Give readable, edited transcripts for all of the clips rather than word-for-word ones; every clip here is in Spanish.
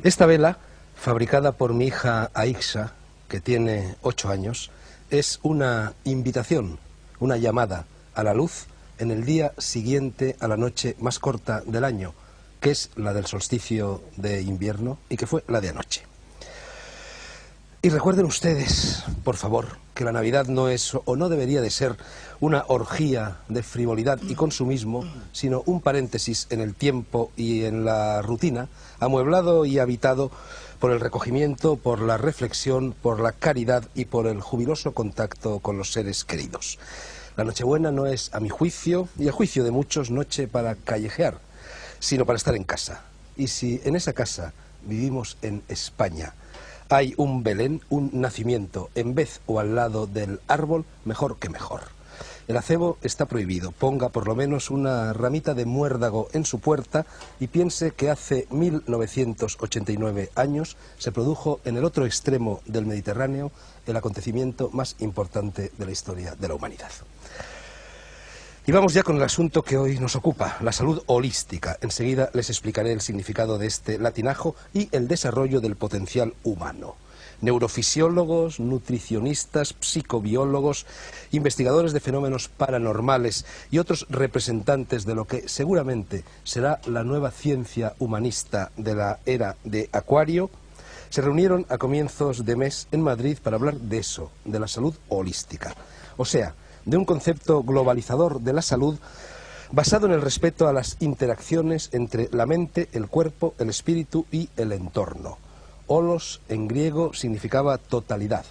Esta vela, fabricada por mi hija Aixa, que tiene 8 años, es una invitación, una llamada a la luz en el día siguiente a la noche más corta del año, que es la del solsticio de invierno y que fue la de anoche. Y recuerden ustedes, por favor, que la Navidad no es o no debería de ser una orgía de frivolidad y consumismo, sino un paréntesis en el tiempo y en la rutina, amueblado y habitado por el recogimiento, por la reflexión, por la caridad y por el jubiloso contacto con los seres queridos. La Nochebuena no es, a mi juicio, y a juicio de muchos, noche para callejear, sino para estar en casa. Y si en esa casa vivimos en España, hay un Belén, un nacimiento, en vez o al lado del árbol, mejor que mejor. El acebo está prohibido. Ponga por lo menos una ramita de muérdago en su puerta y piense que hace 1989 años se produjo en el otro extremo del Mediterráneo el acontecimiento más importante de la historia de la humanidad. Y vamos ya con el asunto que hoy nos ocupa, la salud holística. Enseguida les explicaré el significado de este latinajo y el desarrollo del potencial humano. Neurofisiólogos, nutricionistas, psicobiólogos, investigadores de fenómenos paranormales y otros representantes de lo que seguramente será la nueva ciencia humanista de la era de Acuario, se reunieron a comienzos de mes en Madrid para hablar de eso, de la salud holística. O sea, de un concepto globalizador de la salud basado en el respeto a las interacciones entre la mente, el cuerpo, el espíritu y el entorno. Holos en griego significaba totalidad.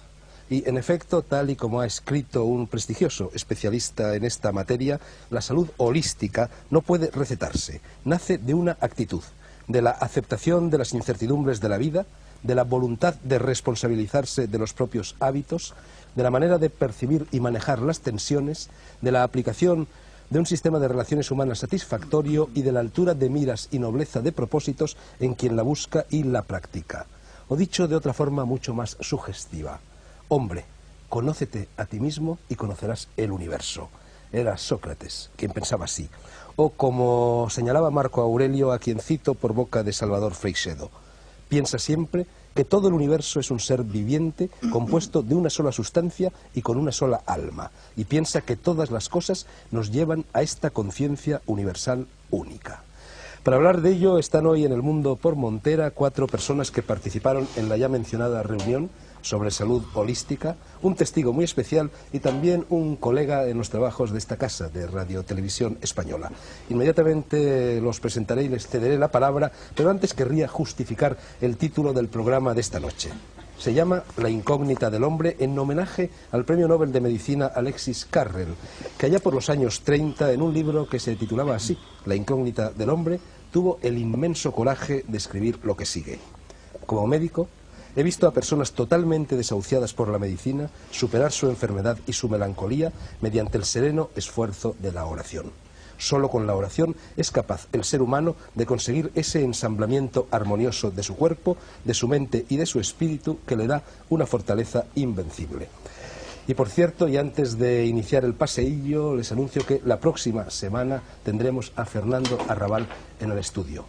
Y en efecto, tal y como ha escrito un prestigioso especialista en esta materia, la salud holística no puede recetarse. Nace de una actitud, de la aceptación de las incertidumbres de la vida, de la voluntad de responsabilizarse de los propios hábitos, de la manera de percibir y manejar las tensiones, de la aplicación de un sistema de relaciones humanas satisfactorio y de la altura de miras y nobleza de propósitos en quien la busca y la practica. O dicho de otra forma mucho más sugestiva, hombre, conócete a ti mismo y conocerás el universo. Era Sócrates quien pensaba así. O como señalaba Marco Aurelio, a quien cito por boca de Salvador Freixedo, piensa siempre que todo el universo es un ser viviente compuesto de una sola sustancia y con una sola alma, y piensa que todas las cosas nos llevan a esta conciencia universal única. Para hablar de ello están hoy en El Mundo por Montera 4 personas que participaron en la ya mencionada reunión sobre salud holística, un testigo muy especial y también un colega en los trabajos de esta casa de Radio Televisión Española. Inmediatamente los presentaré y les cederé la palabra, pero antes querría justificar el título del programa de esta noche. Se llama La incógnita del hombre, en homenaje al premio Nobel de Medicina Alexis Carrel, que allá por los años 30, en un libro que se titulaba así, La incógnita del hombre, tuvo el inmenso coraje de escribir lo que sigue. Como médico, he visto a personas totalmente desahuciadas por la medicina superar su enfermedad y su melancolía mediante el sereno esfuerzo de la oración. Solo con la oración es capaz el ser humano de conseguir ese ensamblamiento armonioso de su cuerpo, de su mente y de su espíritu que le da una fortaleza invencible. Y por cierto, y antes de iniciar el paseillo, les anuncio que la próxima semana tendremos a Fernando Arrabal en el estudio.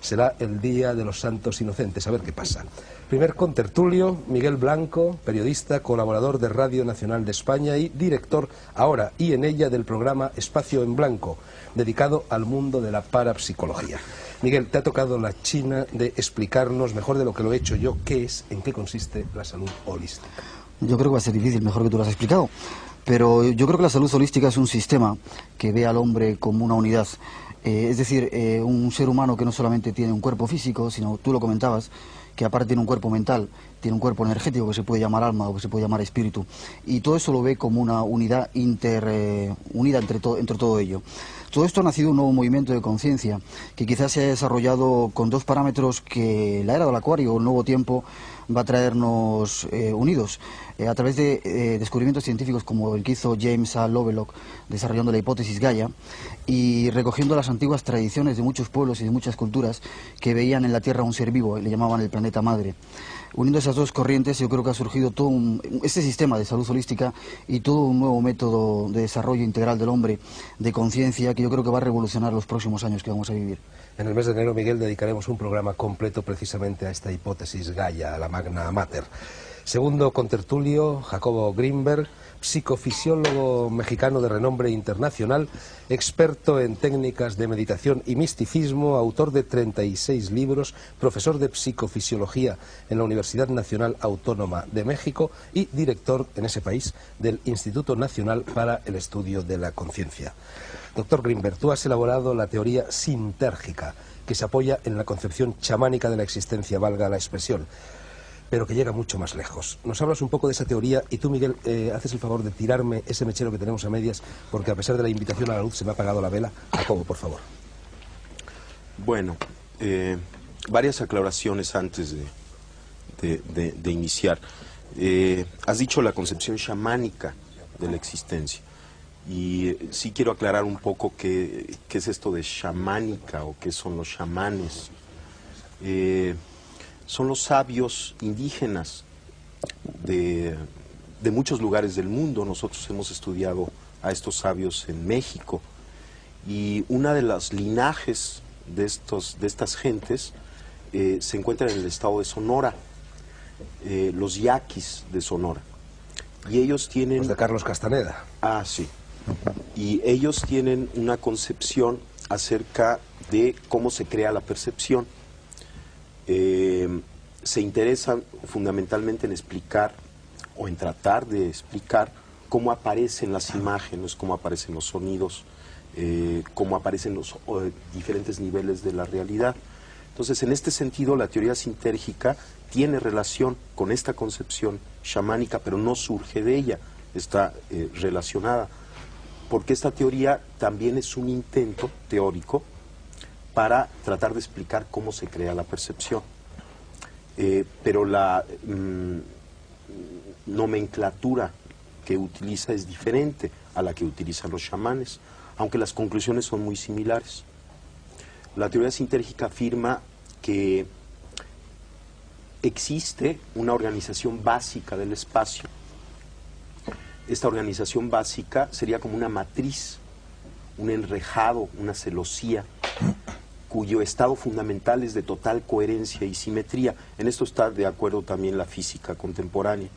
Será el Día de los Santos Inocentes, a ver qué pasa. Primer contertulio, Miguel Blanco, periodista, colaborador de Radio Nacional de España y director ahora y en ella del programa Espacio en Blanco, dedicado al mundo de la parapsicología. Miguel, te ha tocado la china de explicarnos, mejor de lo que lo he hecho yo, qué es, en qué consiste la salud holística. Yo creo que va a ser difícil, mejor que tú lo has explicado. Pero yo creo que la salud holística es un sistema que ve al hombre como una unidad. Es decir, un ser humano que no solamente tiene un cuerpo físico, sino, tú lo comentabas, que aparte tiene un cuerpo mental, tiene un cuerpo energético que se puede llamar alma o que se puede llamar espíritu. Y todo eso lo ve como una unidad unida entre todo ello. Todo esto ha nacido un nuevo movimiento de conciencia que quizás se ha desarrollado con 2 parámetros que la era del Acuario, el nuevo tiempo, va a traernos unidos a través de descubrimientos científicos como el que hizo James A. Lovelock desarrollando la hipótesis Gaia y recogiendo las antiguas tradiciones de muchos pueblos y de muchas culturas que veían en la Tierra un ser vivo y le llamaban el planeta madre. Uniendo esas dos corrientes, yo creo que ha surgido todo este sistema de salud holística y todo un nuevo método de desarrollo integral del hombre, de conciencia, que yo creo que va a revolucionar los próximos años que vamos a vivir. En el mes de enero, Miguel, dedicaremos un programa completo precisamente a esta hipótesis Gaia, a la Magna Mater. Segundo contertulio, Jacobo Grinberg, psicofisiólogo mexicano de renombre internacional, experto en técnicas de meditación y misticismo, autor de 36 libros, profesor de psicofisiología en la Universidad Nacional Autónoma de México y director en ese país del Instituto Nacional para el Estudio de la Conciencia. Doctor Grinberg, tú has elaborado la teoría sintérgica, que se apoya en la concepción chamánica de la existencia, valga la expresión, pero que llega mucho más lejos. Nos hablas un poco de esa teoría y tú, Miguel, haces el favor de tirarme ese mechero que tenemos a medias, porque a pesar de la invitación a la luz se me ha apagado la vela. Jacobo, por favor. Bueno, varias aclaraciones antes de iniciar. Has dicho la concepción chamánica de la existencia. Y sí quiero aclarar un poco qué es esto de chamánica o qué son los chamanes. Son los sabios indígenas de muchos lugares del mundo. Nosotros hemos estudiado a estos sabios en México. Y una de las linajes de estas gentes se encuentra en el estado de Sonora, los yaquis de Sonora. Y ellos tienen... Los de Carlos Castaneda. Ah, sí. Y ellos tienen una concepción acerca de cómo se crea la percepción. Se interesan fundamentalmente en explicar o en tratar de explicar cómo aparecen las imágenes, cómo aparecen los sonidos, cómo aparecen los diferentes niveles de la realidad. Entonces, en este sentido, la teoría sintérgica tiene relación con esta concepción chamánica, pero no surge de ella, está relacionada, porque esta teoría también es un intento teórico para tratar de explicar cómo se crea la percepción. Pero la nomenclatura que utiliza es diferente a la que utilizan los chamanes, aunque las conclusiones son muy similares. La teoría sintérgica afirma que existe una organización básica del espacio. Esta organización básica sería como una matriz, un enrejado, una celosía, cuyo estado fundamental es de total coherencia y simetría. En esto está de acuerdo también la física contemporánea.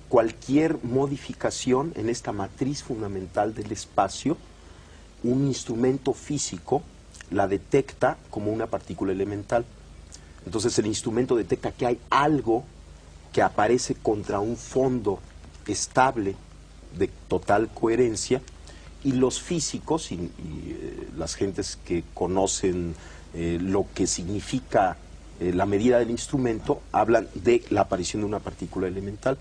Cualquier modificación en esta matriz fundamental del espacio, un instrumento físico la detecta como una partícula elemental. Entonces el instrumento detecta que hay algo que aparece contra un fondo estable de total coherencia, y los físicos y las gentes que conocen lo que significa la medida del instrumento hablan de la aparición de una partícula elemental.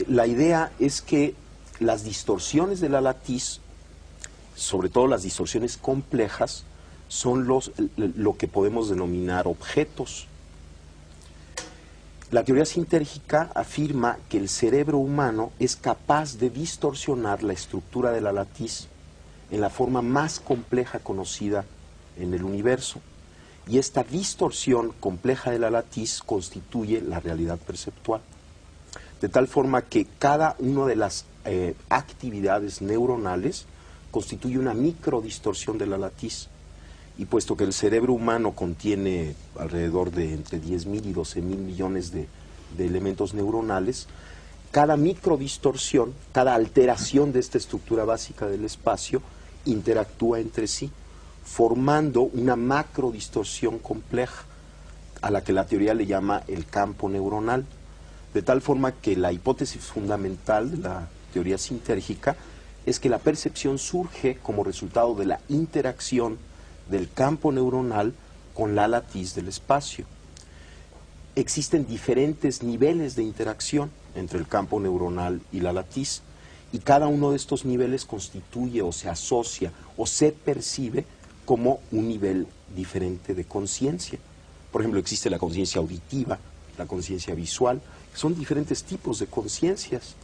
La idea es que las distorsiones de la latiz, sobre todo las distorsiones complejas, son lo que podemos denominar objetos. La teoría sintérgica afirma que el cerebro humano es capaz de distorsionar la estructura de la latiz en la forma más compleja conocida en el universo. Y esta distorsión compleja de la latiz constituye la realidad perceptual. De tal forma que cada una de las actividades neuronales constituye una microdistorsión de la latiz. Y puesto que el cerebro humano contiene alrededor de entre 10.000 y 12.000 millones de elementos neuronales, cada microdistorsión, cada alteración de esta estructura básica del espacio interactúa entre sí, formando una macrodistorsión compleja, a la que la teoría le llama el campo neuronal. De tal forma que la hipótesis fundamental de la teoría sintérgica es que la percepción surge como resultado de la interacción del campo neuronal con la latiz del espacio. Existen diferentes niveles de interacción entre el campo neuronal y la latiz, y cada uno de estos niveles constituye o se asocia o se percibe como un nivel diferente de conciencia. Por ejemplo, existe la conciencia auditiva, la conciencia visual, son diferentes tipos de conciencias,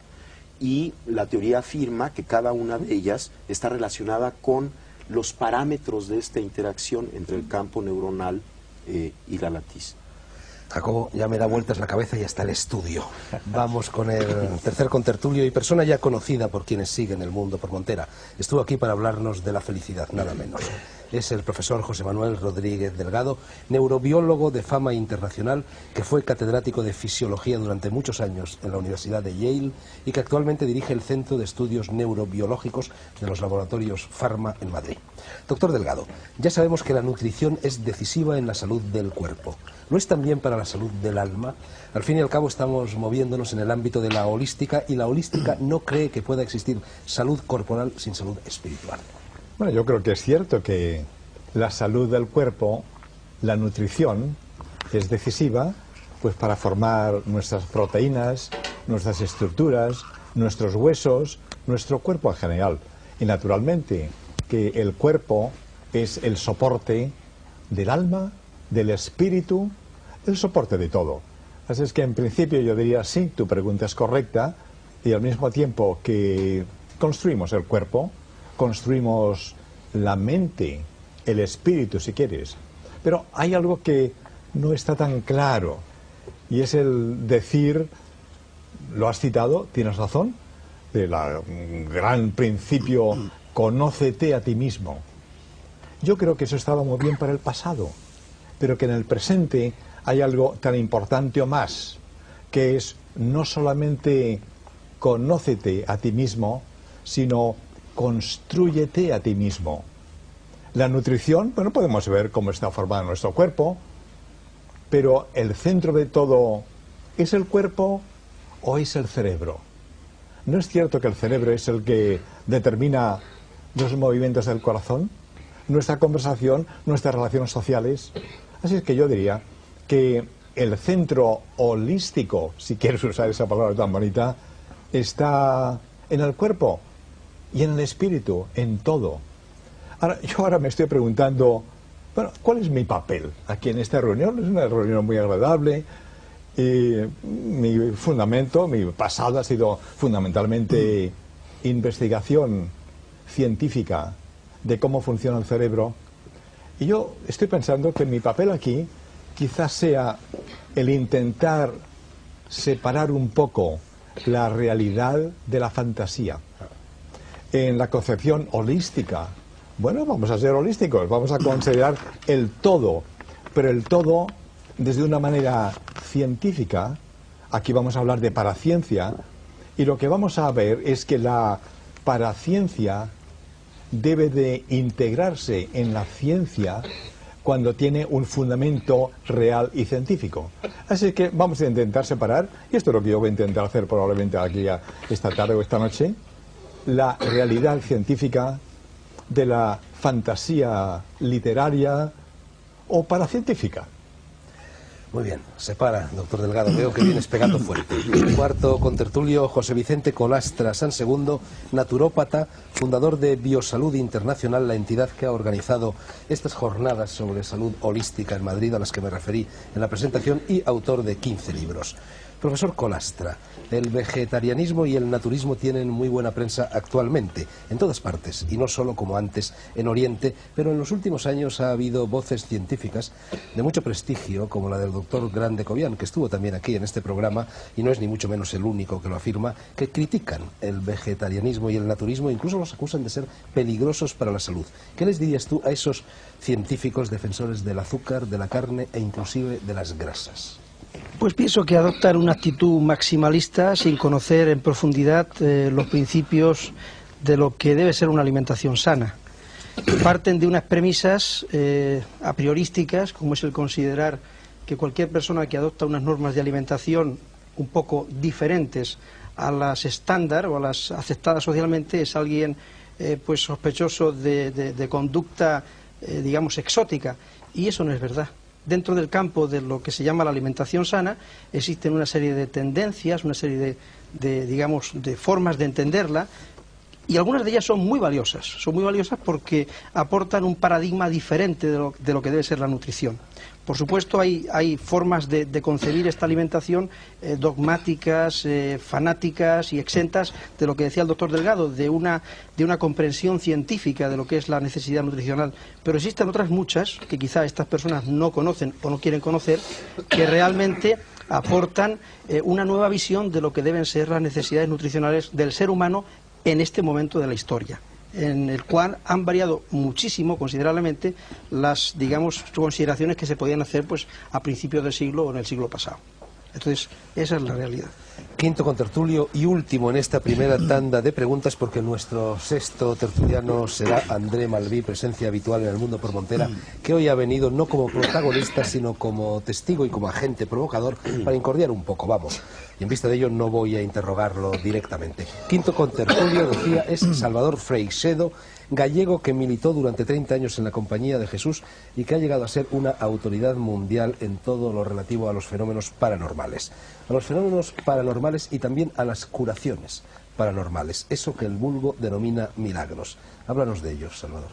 y la teoría afirma que cada una de ellas está relacionada con los parámetros de esta interacción entre el campo neuronal y la latiz. Jacobo, ya me da vueltas la cabeza y hasta el estudio. Vamos con el tercer contertulio y persona ya conocida por quienes siguen el mundo por Montera. Estuvo aquí para hablarnos de la felicidad, nada menos. Es el profesor José Manuel Rodríguez Delgado, neurobiólogo de fama internacional, que fue catedrático de fisiología durante muchos años en la Universidad de Yale y que actualmente dirige el Centro de Estudios Neurobiológicos de los Laboratorios Pharma en Madrid. Doctor Delgado, ya sabemos que la nutrición es decisiva en la salud del cuerpo. ¿No es también para la salud del alma? Al fin y al cabo estamos moviéndonos en el ámbito de la holística y la holística no cree que pueda existir salud corporal sin salud espiritual. Bueno, yo creo que es cierto que la salud del cuerpo, la nutrición, es decisiva pues para formar nuestras proteínas, nuestras estructuras, nuestros huesos, nuestro cuerpo en general. Y naturalmente que el cuerpo es el soporte del alma, del espíritu, el soporte de todo. Así es que en principio yo diría sí, tu pregunta es correcta, y al mismo tiempo que construimos el cuerpo, construimos la mente, el espíritu si quieres. Pero hay algo que no está tan claro, y es el decir, lo has citado, tienes razón, del gran principio, conócete a ti mismo. Yo creo que eso estaba muy bien para el pasado, pero que en el presente hay algo tan importante o más, que es no solamente conócete a ti mismo, sino constrúyete a ti mismo. La nutrición, bueno, podemos ver cómo está formado nuestro cuerpo, pero el centro de todo, ¿es el cuerpo o es el cerebro? ¿No es cierto que el cerebro es el que determina los movimientos del corazón, nuestra conversación, nuestras relaciones sociales? Así es que yo diría que el centro holístico, si quieres usar esa palabra tan bonita, está en el cuerpo y en el espíritu, en todo. Yo ahora me estoy preguntando, bueno, ¿cuál es mi papel aquí en esta reunión? Es una reunión muy agradable y mi fundamento, mi pasado ha sido fundamentalmente investigación científica de cómo funciona el cerebro. Y yo estoy pensando que mi papel aquí quizás sea el intentar separar un poco la realidad de la fantasía. En la concepción holística, bueno, vamos a ser holísticos, vamos a considerar el todo, pero el todo desde una manera científica. Aquí vamos a hablar de paraciencia, y lo que vamos a ver es que la paraciencia debe de integrarse en la ciencia cuando tiene un fundamento real y científico. Así que vamos a intentar separar, y esto es lo que yo voy a intentar hacer probablemente aquí esta tarde o esta noche, la realidad científica de la fantasía literaria o paracientífica. Muy bien, se para, doctor Delgado, veo que vienes pegando fuerte. Cuarto contertulio, José Vicente Colastra Sansegundo, naturópata, fundador de Biosalud Internacional, la entidad que ha organizado estas jornadas sobre salud holística en Madrid, a las que me referí en la presentación, y autor de 15 libros. Profesor Colastra, el vegetarianismo y el naturismo tienen muy buena prensa actualmente, en todas partes, y no solo como antes en Oriente, pero en los últimos años ha habido voces científicas de mucho prestigio, como la del doctor Grande Cobian, que estuvo también aquí en este programa, y no es ni mucho menos el único que lo afirma, que critican el vegetarianismo y el naturismo, e incluso los acusan de ser peligrosos para la salud. ¿Qué les dirías tú a esos científicos defensores del azúcar, de la carne e inclusive de las grasas? Pues pienso que adoptan una actitud maximalista sin conocer en profundidad los principios de lo que debe ser una alimentación sana. Parten de unas premisas a priorísticas, como es el considerar que cualquier persona que adopta unas normas de alimentación un poco diferentes a las estándar o a las aceptadas socialmente es alguien pues sospechoso de conducta, digamos, exótica, y eso no es verdad. Dentro del campo de lo que se llama la alimentación sana existen una serie de tendencias, una serie digamos, de formas de entenderla, Y algunas de ellas son muy valiosas porque aportan un paradigma diferente de lo que debe ser la nutrición. Por supuesto hay formas de concebir esta alimentación dogmáticas, fanáticas y exentas de lo que decía el doctor Delgado, de una comprensión científica de lo que es la necesidad nutricional. Pero existen otras muchas que quizá estas personas no conocen o no quieren conocer, que realmente aportan una nueva visión de lo que deben ser las necesidades nutricionales del ser humano en este momento de la historia, en el cual han variado muchísimo, considerablemente, las, digamos, consideraciones que se podían hacer pues a principios del siglo o en el siglo pasado. Entonces, esa es la realidad. Quinto contertulio y último en esta primera tanda de preguntas, porque nuestro sexto tertuliano será André Malví, presencia habitual en El Mundo por Montera, que hoy ha venido no como protagonista, sino como testigo y como agente provocador para incordiar un poco, vamos. Y en vista de ello no voy a interrogarlo directamente. Quinto contertulio, decía, es Salvador Freixedo, gallego que militó durante 30 años en la Compañía de Jesús y que ha llegado a ser una autoridad mundial en todo lo relativo a los fenómenos paranormales. A los fenómenos paranormales y también a las curaciones paranormales, eso que el vulgo denomina milagros. Háblanos de ellos, Salvador.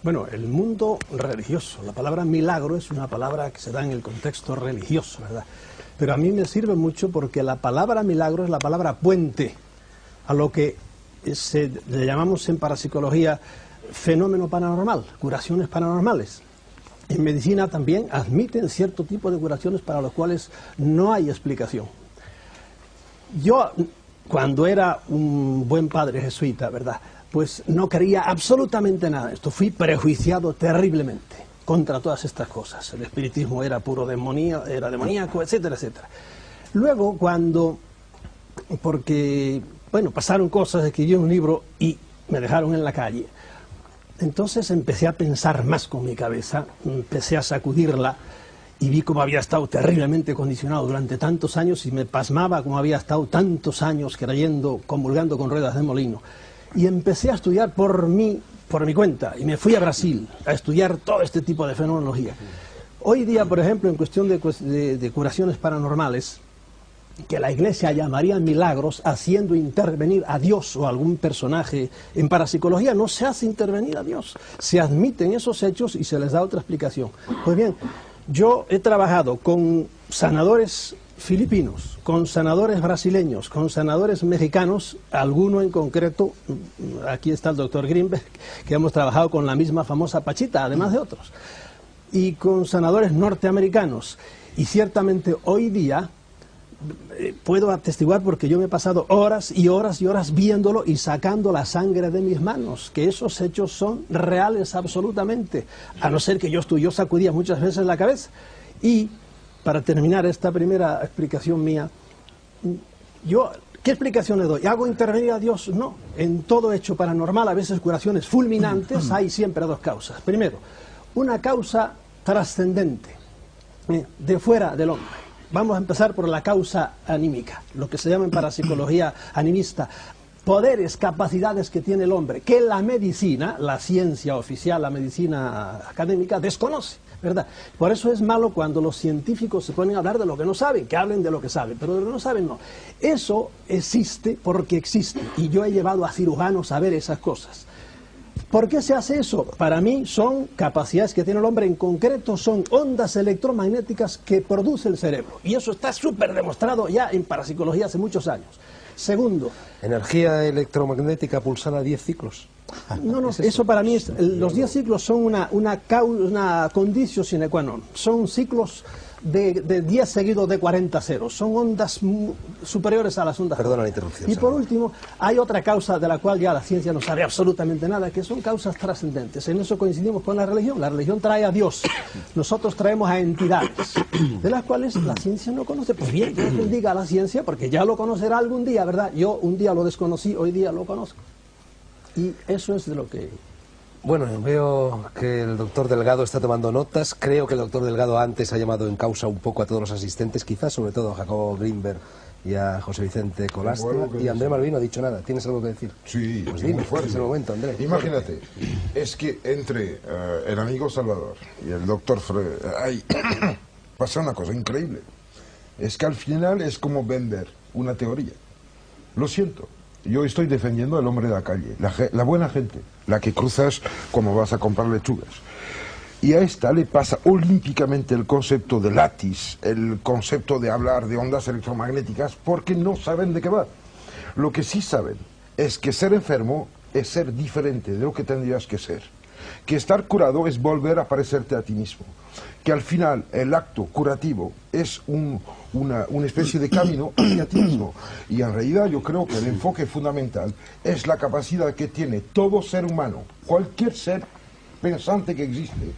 Bueno, el mundo religioso, la palabra milagro es una palabra que se da en el contexto religioso, ¿verdad? Pero a mí me sirve mucho porque la palabra milagro es la palabra puente a lo que le llamamos en parapsicología fenómeno paranormal, curaciones paranormales. En medicina también admiten cierto tipo de curaciones para los cuales no hay explicación. Yo, cuando era un buen padre jesuita, ¿verdad?, pues no creía absolutamente nada de esto. Fui prejuiciado terriblemente contra todas estas cosas. El espiritismo era puro era demoníaco, etcétera, etcétera. Luego, porque pasaron cosas, escribí un libro y me dejaron en la calle. Entonces empecé a pensar más con mi cabeza, empecé a sacudirla y vi cómo había estado terriblemente condicionado durante tantos años y me pasmaba cómo había estado tantos años creyendo, comulgando con ruedas de molino. Y empecé a estudiar por mi cuenta y me fui a Brasil a estudiar todo este tipo de fenomenología. Hoy día, por ejemplo, en cuestión de curaciones paranormales, que la Iglesia llamaría milagros, haciendo intervenir a Dios o algún personaje. En parapsicología no se hace intervenir a Dios, se admiten esos hechos y se les da otra explicación. Pues bien, yo he trabajado con sanadores filipinos, con sanadores brasileños, con sanadores mexicanos, alguno en concreto, aquí está el doctor Greenberg, que hemos trabajado con la misma famosa Pachita, además de otros, y con sanadores norteamericanos, y ciertamente hoy día puedo atestiguar, porque yo me he pasado horas y horas y horas viéndolo y sacando la sangre de mis manos, que esos hechos son reales absolutamente, a no ser que yo sacudía muchas veces la cabeza. Y para terminar esta primera explicación mía, ¿qué explicación le doy? ¿Hago intervenir a Dios? No. En todo hecho paranormal, a veces curaciones fulminantes, hay siempre dos causas. Primero, una causa trascendente, de fuera del hombre. Vamos a empezar por la causa anímica, lo que se llama en parapsicología animista, poderes, capacidades que tiene el hombre, que la medicina, la ciencia oficial, la medicina académica, desconoce, ¿verdad? Por eso es malo cuando los científicos se ponen a hablar de lo que no saben, que hablen de lo que saben, pero de lo que no saben no. Eso existe porque existe, y yo he llevado a cirujanos a ver esas cosas. ¿Por qué se hace eso? Para mí son capacidades que tiene el hombre, en concreto son ondas electromagnéticas que produce el cerebro. Y eso está súper demostrado ya en parapsicología hace muchos años. Segundo. ¿Energía electromagnética pulsada 10 ciclos? No, eso para mí, los 10 ciclos son una condicio sine qua non. Son ciclos de 10 seguidos de 40 ceros. Son ondas superiores a las ondas. Perdona la interrupción. Y por último, hay otra causa de la cual ya la ciencia no sabe absolutamente nada, que son causas trascendentes. En eso coincidimos con la religión. La religión trae a Dios. Nosotros traemos a entidades, de las cuales la ciencia no conoce. Pues bien, Dios bendiga a la ciencia, porque ya lo conocerá algún día, ¿verdad? Yo un día lo desconocí, hoy día lo conozco. Y eso es de lo que... Bueno, veo que el doctor Delgado está tomando notas. Creo que el doctor Delgado antes ha llamado en causa un poco a todos los asistentes, quizás sobre todo a Jacobo Greenberg y a José Vicente Colastra. Y André Malví no ha dicho nada. ¿Tienes algo que decir? Sí, pues muy dime, fuerte. es el momento, André. Imagínate, es que entre el amigo Salvador y el doctor pasa una cosa increíble. Es que al final es como vender una teoría. Lo siento. yo estoy defendiendo al hombre de la calle, la buena gente, la que cruzas como vas a comprar lechugas. Y a esta le pasa olímpicamente el concepto de látiz, el concepto de hablar de ondas electromagnéticas, porque no saben de qué va. Lo que sí saben es que ser enfermo es ser diferente de lo que tendrías que ser. Que estar curado es volver a parecerte a ti mismo. Que al final el acto curativo es una especie de camino hacia ti mismo. Y en realidad yo creo que el enfoque fundamental es la capacidad que tiene todo ser humano, cualquier ser pensante que existe,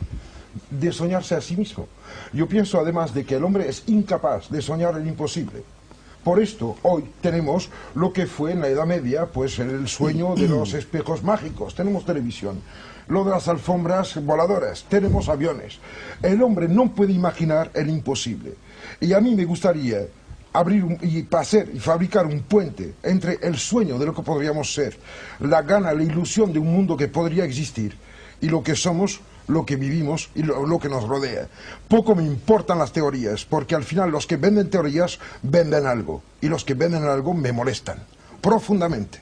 de soñarse a sí mismo. Yo pienso además de que el hombre es incapaz de soñar el imposible. Por esto hoy tenemos lo que fue en la Edad Media pues el sueño de los espejos mágicos. Tenemos televisión, lo de las alfombras voladoras, tenemos aviones. El hombre no puede imaginar el imposible. Y a mí me gustaría abrir y fabricar un puente entre el sueño de lo que podríamos ser, la gana, la ilusión de un mundo que podría existir, y lo que somos, lo que vivimos y lo que nos rodea. Poco me importan las teorías, porque al final los que venden teorías venden algo, y los que venden algo me molestan profundamente.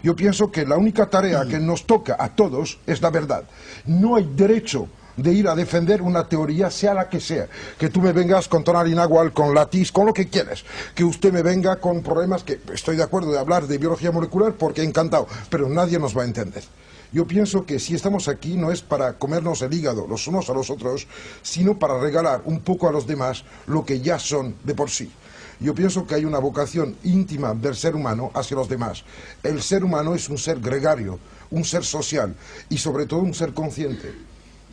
Yo pienso que la única tarea que nos toca a todos es la verdad. No hay derecho de ir a defender una teoría, sea la que sea. Que tú me vengas con tonal inagual, con latiz, con lo que quieras. Que usted me venga con problemas que estoy de acuerdo de hablar de biología molecular porque encantado, pero nadie nos va a entender. Yo pienso que si estamos aquí no es para comernos el hígado los unos a los otros, sino para regalar un poco a los demás lo que ya son de por sí. Yo pienso que hay una vocación íntima del ser humano hacia los demás. El ser humano es un ser gregario, un ser social y sobre todo un ser consciente.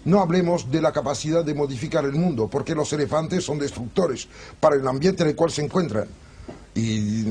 No hablemos de la capacidad de modificar el mundo, porque los elefantes son destructores para el ambiente en el cual se encuentran. Y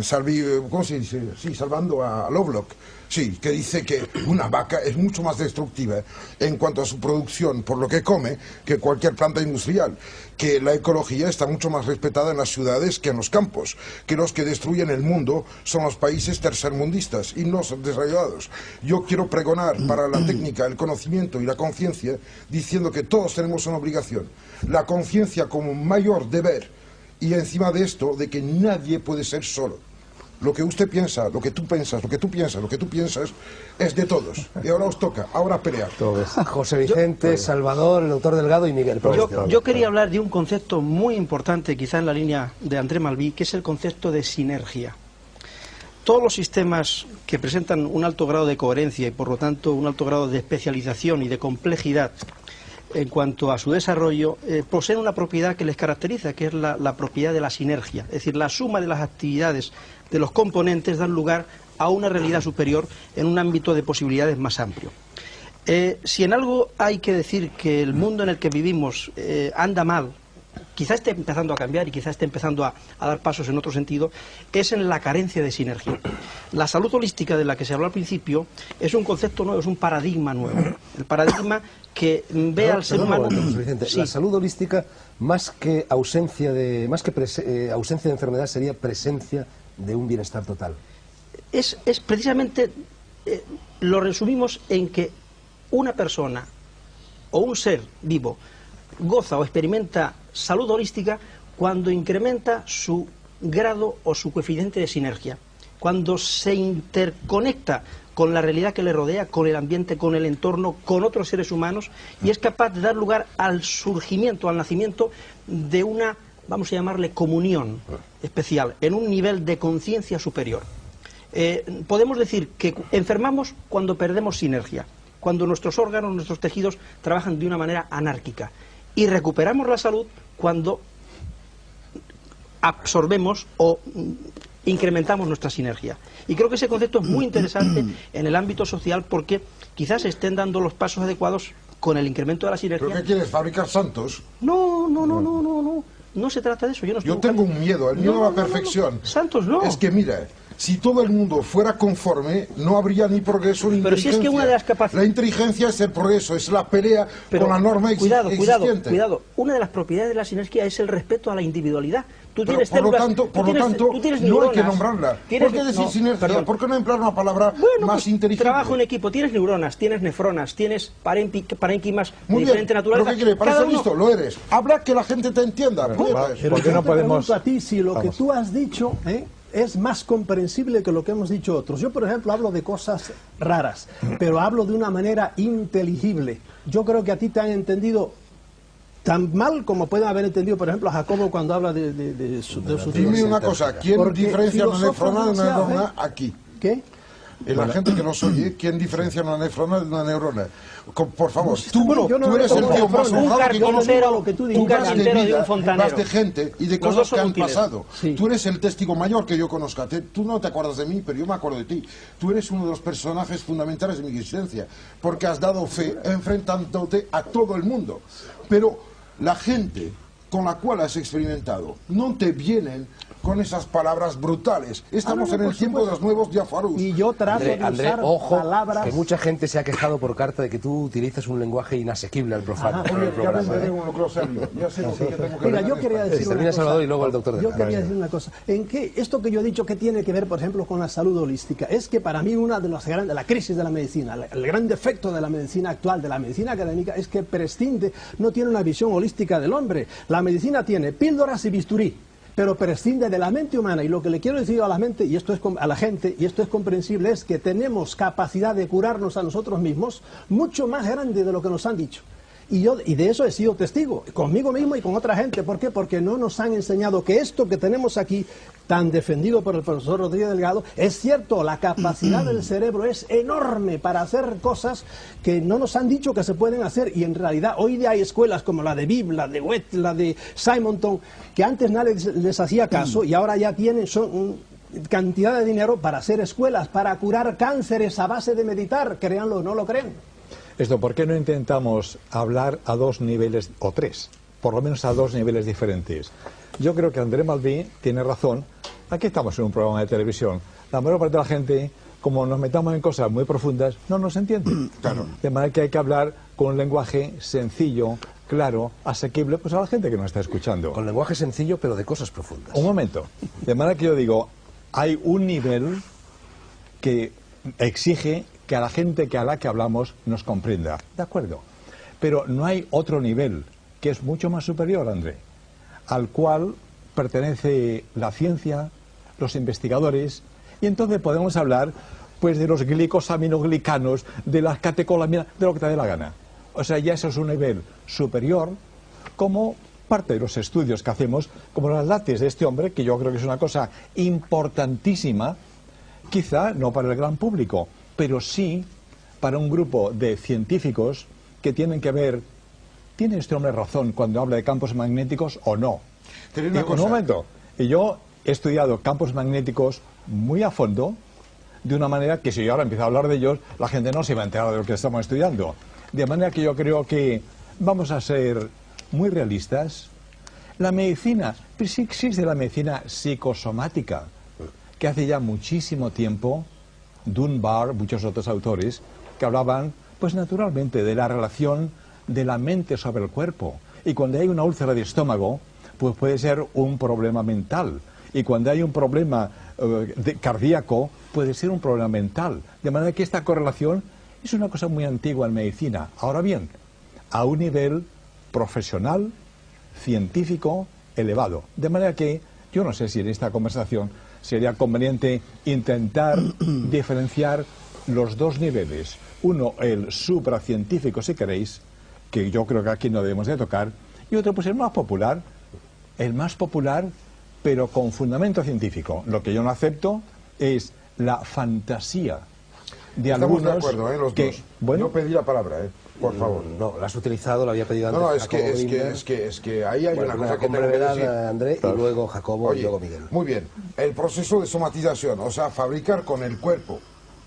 ¿cómo se dice? Sí, salvando a Lovelock, sí, que dice que una vaca es mucho más destructiva en cuanto a su producción por lo que come que cualquier planta industrial, que la ecología está mucho más respetada en las ciudades que en los campos, que los que destruyen el mundo son los países tercermundistas y no los desarrollados. Yo quiero pregonar para la técnica, el conocimiento y la conciencia, diciendo que todos tenemos una obligación, la conciencia como un mayor deber. Y encima de esto, de que nadie puede ser solo. Lo que usted piensa, lo que tú piensas, lo que tú piensas, lo que tú piensas, es de todos. Y ahora os toca, ahora pelear. José Vicente, Salvador, el doctor Delgado y Miguel. Yo quería hablar de un concepto muy importante, quizá en la línea de André Malví, que es el concepto de sinergia. Todos los sistemas que presentan un alto grado de coherencia y por lo tanto un alto grado de especialización y de complejidad en cuanto a su desarrollo, poseen una propiedad que les caracteriza, que es la propiedad de la sinergia. Es decir, la suma de las actividades de los componentes dan lugar a una realidad superior en un ámbito de posibilidades más amplio. Si en algo hay que decir que el mundo en el que vivimos anda mal, quizá esté empezando a cambiar y quizá esté empezando a dar pasos en otro sentido, es en la carencia de sinergia. La salud holística de la que se habló al principio es un concepto nuevo, es un paradigma nuevo. El paradigma que ve al ser humano... Sí. La salud holística, más que ausencia de enfermedad, sería presencia de un bienestar total. Es precisamente, lo resumimos en que una persona o un ser vivo goza o experimenta salud holística cuando incrementa su grado o su coeficiente de sinergia, cuando se interconecta con la realidad que le rodea, con el ambiente, con el entorno, con otros seres humanos, y es capaz de dar lugar al surgimiento, al nacimiento de una, vamos a llamarle, comunión especial, en un nivel de conciencia superior. Podemos decir que enfermamos cuando perdemos sinergia, cuando nuestros órganos, nuestros tejidos trabajan de una manera anárquica, y recuperamos la salud cuando absorbemos o incrementamos nuestra sinergia. Y creo que ese concepto es muy interesante en el ámbito social porque quizás se estén dando los pasos adecuados con el incremento de la sinergia. ¿Pero qué quieres, fabricar santos? No se trata de eso. Yo tengo un miedo, el miedo a la perfección. Santos no. Es que mira, si todo el mundo fuera conforme, no habría ni progreso ni inteligencia. Pero si es que una de las capacidades... La inteligencia es el progreso, es la pelea con la norma existente. Cuidado. Una de las propiedades de la sinergia es el respeto a la individualidad. Tú tienes por lo tanto, no hay que nombrarla. ¿Por qué decir sinergia? ¿Por qué no emplear una palabra más inteligente? Trabajo en equipo, tienes neuronas, tienes nefronas, tienes parénquimas de diferente naturaleza. ¿Pero qué quiere? ¿Parece listo? Lo eres. Habla que la gente te entienda. ¿Por qué no podemos...? Te pregunto a ti si lo que tú has dicho es más comprensible que lo que hemos dicho otros. Yo, por ejemplo, hablo de cosas raras, pero hablo de una manera inteligible. Yo creo que a ti te han entendido tan mal como pueden haber entendido, por ejemplo, a Jacobo cuando habla de sus... Dime una cosa, ¿quién diferencia una nefrona de una neurona aquí? ¿Qué? La gente que nos oye, ¿quién diferencia una nefrona de una neurona? Por favor, Bueno, tú eres el tío más honrado que conozco. Un carpintero y un fontanero. Vas de gente y de cosas que han pasado. Sí. Tú eres el testigo mayor que yo conozca. Tú no te acuerdas de mí, pero yo me acuerdo de ti. Tú eres uno de los personajes fundamentales de mi existencia, porque has dado fe enfrentándote a todo el mundo. Pero la gente con la cual has experimentado no te vienen con esas palabras brutales. Estamos en el tiempo de los nuevos diafarús. Y yo trato de usar ojo, palabras... que mucha gente se ha quejado por carta de que tú utilizas un lenguaje inasequible al profano. Oye, ya vendré un glosario. Ya sé lo que tengo que Mira, ver yo en quería esto. decir una Termina cosa. Salvador y luego el doctor de Yo Castro. quería decir una cosa. ¿En qué esto que yo he dicho que tiene que ver, por ejemplo, con la salud holística? Es que para mí una de las grandes, la crisis de la medicina, el gran defecto de la medicina actual, de la medicina académica, es que prescinde, no tiene una visión holística del hombre. La medicina tiene píldoras y bisturí, pero prescinde de la mente humana. Y lo que le quiero decir a la mente, y esto es a la gente, y esto es comprensible, es que tenemos capacidad de curarnos a nosotros mismos mucho más grande de lo que nos han dicho. Y de eso he sido testigo, conmigo mismo y con otra gente. ¿Por qué? Porque no nos han enseñado que esto que tenemos aquí, tan defendido por el profesor Rodríguez Delgado, es cierto, la capacidad del cerebro es enorme para hacer cosas que no nos han dicho que se pueden hacer. Y en realidad hoy día hay escuelas como la de Bibb, la de Wett, la de Simonton, que antes nadie les hacía caso y ahora ya tienen cantidad de dinero para hacer escuelas, para curar cánceres a base de meditar, créanlo o no lo creen. Esto, ¿por qué no intentamos hablar a dos niveles, o tres, por lo menos a dos niveles diferentes? Yo creo que André Malví tiene razón. Aquí estamos en un programa de televisión. La mayor parte de la gente, como nos metamos en cosas muy profundas, no nos entiende. Claro. De manera que hay que hablar con un lenguaje sencillo, claro, asequible, pues a la gente que nos está escuchando. Con lenguaje sencillo, pero de cosas profundas. Un momento. De manera que yo digo, hay un nivel que exige que a la gente a la que hablamos nos comprenda. De acuerdo. Pero no hay otro nivel que es mucho más superior, André, al cual pertenece la ciencia, los investigadores, y entonces podemos hablar pues de los glicosaminoglicanos, de las catecolaminas, de lo que te dé la gana. O sea, ya eso es un nivel superior, como parte de los estudios que hacemos, como las látex de este hombre, que yo creo que es una cosa importantísima, quizá no para el gran público, pero sí para un grupo de científicos que tienen que ver, ¿tiene este hombre razón cuando habla de campos magnéticos o no? Un momento, y yo he estudiado campos magnéticos muy a fondo, de una manera que si yo ahora empiezo a hablar de ellos, la gente no se va a enterar de lo que estamos estudiando. De manera que yo creo que vamos a ser muy realistas. La medicina, pero sí existe la medicina psicosomática, que hace ya muchísimo tiempo, Dunbar, muchos otros autores, que hablaban, pues naturalmente, de la relación de la mente sobre el cuerpo. Y cuando hay una úlcera de estómago, pues puede ser un problema mental. Y cuando hay un problema cardíaco, puede ser un problema mental. De manera que esta correlación es una cosa muy antigua en medicina. Ahora bien, a un nivel profesional, científico, elevado. De manera que yo no sé si en esta conversación sería conveniente intentar diferenciar los dos niveles. Uno, el supracientífico, si queréis, que yo creo que aquí no debemos de tocar, y otro, pues el más popular, pero con fundamento científico. Lo que yo no acepto es la fantasía de Estamos algunos de acuerdo, los que, dos. bueno, Yo pedí la palabra, por favor. No, la has utilizado, la había pedido antes. No, Jacobo Binder. es que ahí hay una cosa que con tengo que brevedad, decir. André, y luego Jacobo Oye, y luego Miguel. muy bien. El proceso de somatización, o sea, fabricar con el cuerpo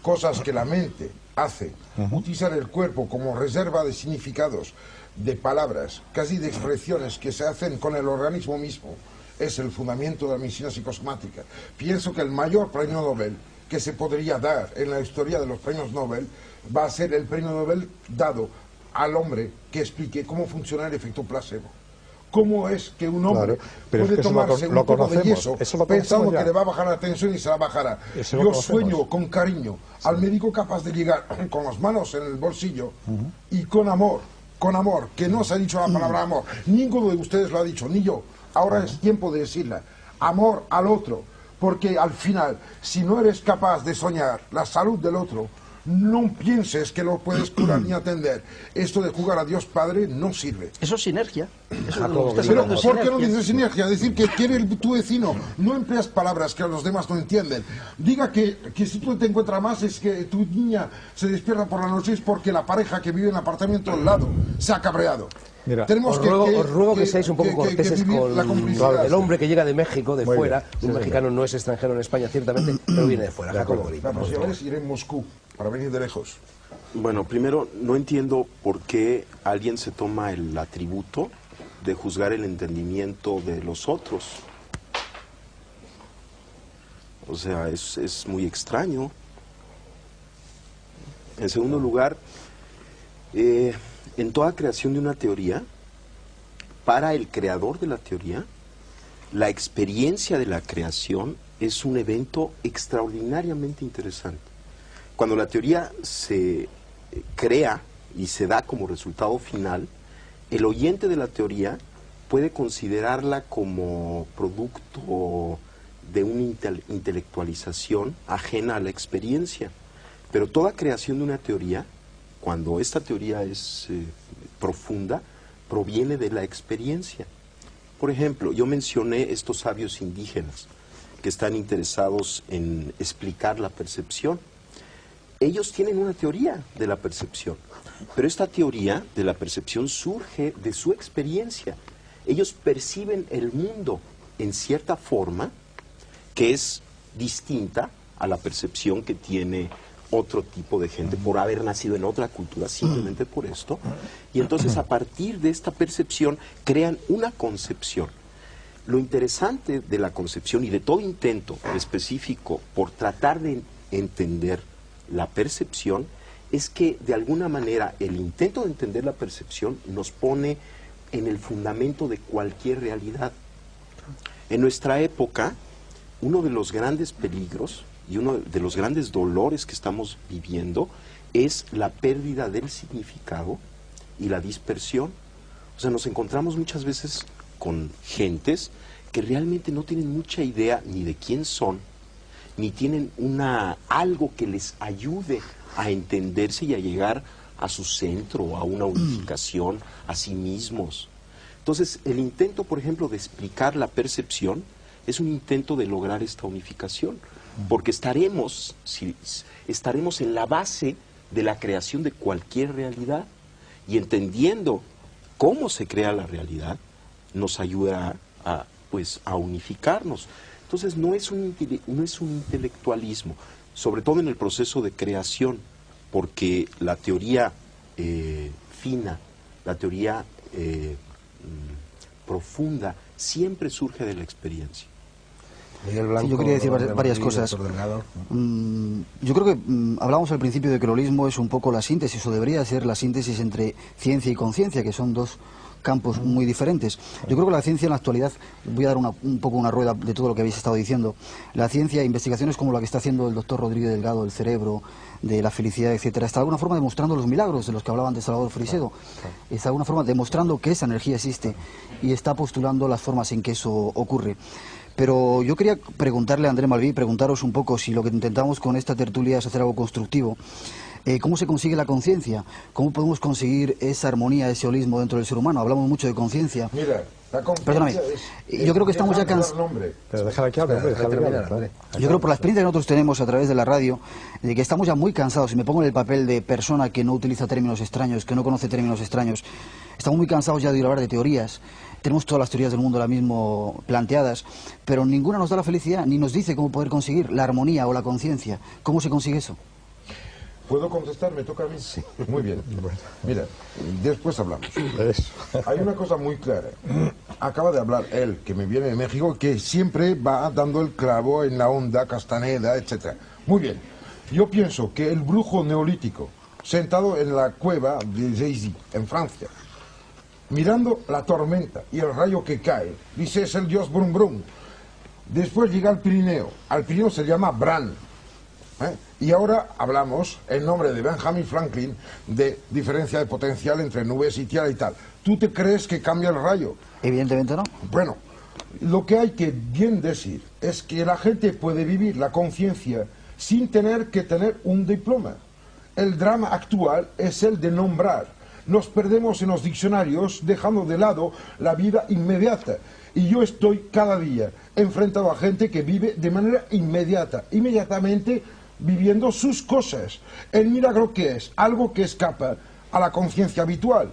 cosas que la mente hace, utilizar el cuerpo como reserva de significados, de palabras, casi de expresiones que se hacen con el organismo mismo, es el fundamento de la medicina psicosomática. Pienso que el mayor premio Nobel que se podría dar en la historia de los premios Nobel va a ser el premio Nobel dado al hombre que explique cómo funciona el efecto placebo. ¿Cómo es que un hombre pero es puede que eso tomarse lo un poco de conocemos, yeso eso lo pensando conocemos ya. que le va a bajar la tensión y se la bajará? Eso lo Yo conocemos. sueño con cariño al médico capaz de llegar con las manos en el bolsillo y con amor, que no se ha dicho la palabra amor. Ninguno de ustedes lo ha dicho, ni yo. Ahora es tiempo de decirla. Amor al otro. Porque al final, si no eres capaz de soñar la salud del otro, no pienses que lo puedes curar ni atender. Esto de jugar a Dios Padre no sirve. Eso es sinergia. Eso es Jacobo, lo que estás Pero hablando, ¿por qué no sinergia. dices sinergia? Decir que quiere tu vecino. No empleas palabras que los demás no entienden. Diga que si tú te encuentras más es que tu niña se despierta por la noche es porque la pareja que vive en el apartamento al lado se ha cabreado. Mira, Tenemos Os ruego que seáis un poco corteses vivir con la complicidad. el hombre que llega de México, de Muy fuera. bien, Un sí, mexicano no es extranjero en España, ciertamente, pero viene de fuera. De Jacobo acuerdo. Grito, La por próxima favor. vez iré en Moscú para venir de lejos. Bueno, primero, no entiendo por qué alguien se toma el atributo de juzgar el entendimiento de los otros. O sea, es muy extraño. En segundo lugar, en toda creación de una teoría, para el creador de la teoría, la experiencia de la creación es un evento extraordinariamente interesante. Cuando la teoría se crea y se da como resultado final, el oyente de la teoría puede considerarla como producto de una intelectualización ajena a la experiencia. Pero toda creación de una teoría, cuando esta teoría es profunda, proviene de la experiencia. Por ejemplo, yo mencioné estos sabios indígenas que están interesados en explicar la percepción. Ellos tienen una teoría de la percepción, pero esta teoría de la percepción surge de su experiencia. Ellos perciben el mundo en cierta forma que es distinta a la percepción que tiene otro tipo de gente por haber nacido en otra cultura, simplemente por esto. Y entonces a partir de esta percepción crean una concepción. Lo interesante de la concepción y de todo intento específico por tratar de entender la percepción es que de alguna manera el intento de entender la percepción nos pone en el fundamento de cualquier realidad. En nuestra época, uno de los grandes peligros y uno de los grandes dolores que estamos viviendo es la pérdida del significado y la dispersión. O sea, nos encontramos muchas veces con gentes que realmente no tienen mucha idea ni de quién son, ni tienen algo que les ayude a entenderse y a llegar a su centro, a una unificación, a sí mismos. Entonces, el intento, por ejemplo, de explicar la percepción es un intento de lograr esta unificación, porque estaremos en la base de la creación de cualquier realidad, y entendiendo cómo se crea la realidad, nos ayudará a unificarnos. Entonces, no es un intelectualismo, sobre todo en el proceso de creación, porque la teoría fina, la teoría profunda, siempre surge de la experiencia. Miguel Blanco, Sí, yo quería decir varias cosas. doctor Delgado. Yo creo que hablamos al principio de que el holismo es un poco la síntesis, o debería ser la síntesis entre ciencia y conciencia, que son dos campos muy diferentes. Yo creo que la ciencia en la actualidad, voy a dar un poco una rueda de todo lo que habéis estado diciendo, la ciencia, investigaciones como la que está haciendo el doctor Rodríguez Delgado, del cerebro, de la felicidad, etcétera, está de alguna forma demostrando los milagros de los que hablaban de Salvador Frisedo, está de alguna forma demostrando que esa energía existe y está postulando las formas en que eso ocurre. Pero yo quería preguntarle a André Malví, preguntaros un poco si lo que intentamos con esta tertulia es hacer algo constructivo. ¿Cómo se consigue la conciencia? ¿Cómo podemos conseguir esa armonía, ese holismo dentro del ser humano? Hablamos mucho de conciencia. Mira, la Perdóname, yo creo que estamos ya cansados. Pero déjala que hable, hombre, déjala que hable, padre. Yo creo por la experiencia que nosotros tenemos a través de la radio, de que estamos ya muy cansados, y me pongo en el papel de persona que no utiliza términos extraños, que no conoce términos extraños, estamos muy cansados ya de hablar de teorías. Tenemos todas las teorías del mundo ahora mismo planteadas, pero ninguna nos da la felicidad, ni nos dice cómo poder conseguir la armonía o la conciencia. ¿Cómo se consigue eso? ¿Puedo contestar? ¿Me toca a mí? Sí. Muy bien. Mira, después hablamos. Eso. Hay una cosa muy clara. Acaba de hablar él, que me viene de México, que siempre va dando el clavo en la onda, Castaneda, etc. Muy bien. Yo pienso que el brujo neolítico, sentado en la cueva de Jay-Z, en Francia, mirando la tormenta y el rayo que cae, dice, es el dios Brum Brum. Después llega al Pirineo. Al Pirineo se llama Bran. Y ahora hablamos, en nombre de Benjamin Franklin, de diferencia de potencial entre nubes y tierra y tal. ¿Tú te crees que cambia el rayo? Evidentemente no. Bueno, lo que hay que bien decir es que la gente puede vivir la conciencia sin tener que tener un diploma. El drama actual es el de nombrar. Nos perdemos en los diccionarios dejando de lado la vida inmediata. Y yo estoy cada día enfrentado a gente que vive de manera inmediata, inmediatamente viviendo sus cosas. El milagro que es algo que escapa a la conciencia habitual.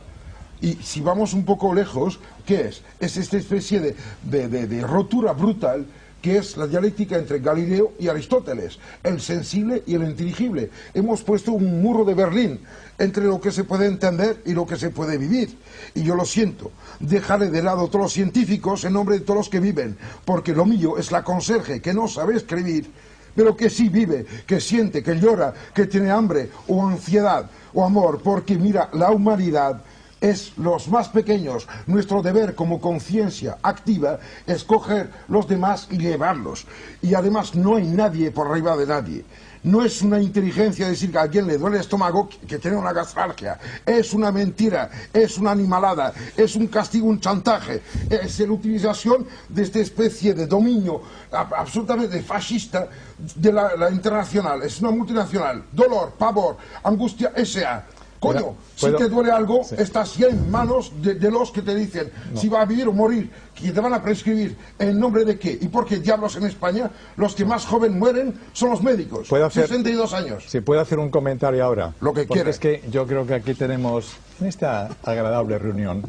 Y si vamos un poco lejos, ¿qué es? Es esta especie de rotura brutal que es la dialéctica entre Galileo y Aristóteles, el sensible y el inteligible. Hemos puesto un muro de Berlín entre lo que se puede entender y lo que se puede vivir. Y yo lo siento, dejaré de lado todos los científicos en nombre de todos los que viven, porque lo mío es la conserje que no sabe escribir, pero que sí vive, que siente, que llora, que tiene hambre o ansiedad o amor, porque mira, la humanidad es los más pequeños. Nuestro deber como conciencia activa es coger los demás y llevarlos. Y además no hay nadie por arriba de nadie. No es una inteligencia decir que a alguien le duele el estómago que tiene una gastralgia. Es una mentira, es una animalada, es un castigo, un chantaje. Es la utilización de esta especie de dominio absolutamente fascista de la internacional. Es una multinacional. Dolor, pavor, angustia, S.A. Coño, si te duele algo, sí, estás ya en manos de los que te dicen si va a vivir o morir, que te van a prescribir en nombre de qué. ¿Y por qué diablos en España los que más joven mueren son los médicos? 62 años. Si puedo hacer un comentario ahora. Lo que porque quieras. Es que yo creo que aquí tenemos, en esta agradable reunión,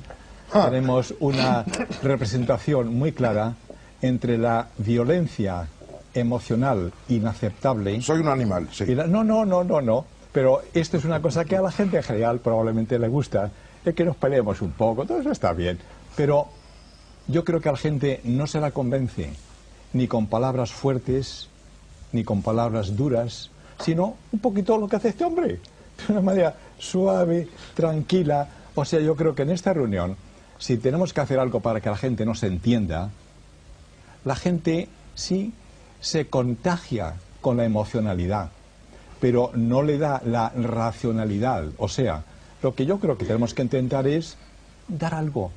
tenemos una representación muy clara entre la violencia emocional inaceptable. Soy un animal, sí. Y no. Pero esto es una cosa que a la gente en general probablemente le gusta, es que nos peleemos un poco, todo eso está bien. Pero yo creo que a la gente no se la convence ni con palabras fuertes, ni con palabras duras, sino un poquito lo que hace este hombre, de una manera suave, tranquila. O sea, yo creo que en esta reunión, si tenemos que hacer algo para que la gente no se entienda, la gente sí se contagia con la emocionalidad, pero no le da la racionalidad. O sea, lo que yo creo que tenemos que intentar es dar algo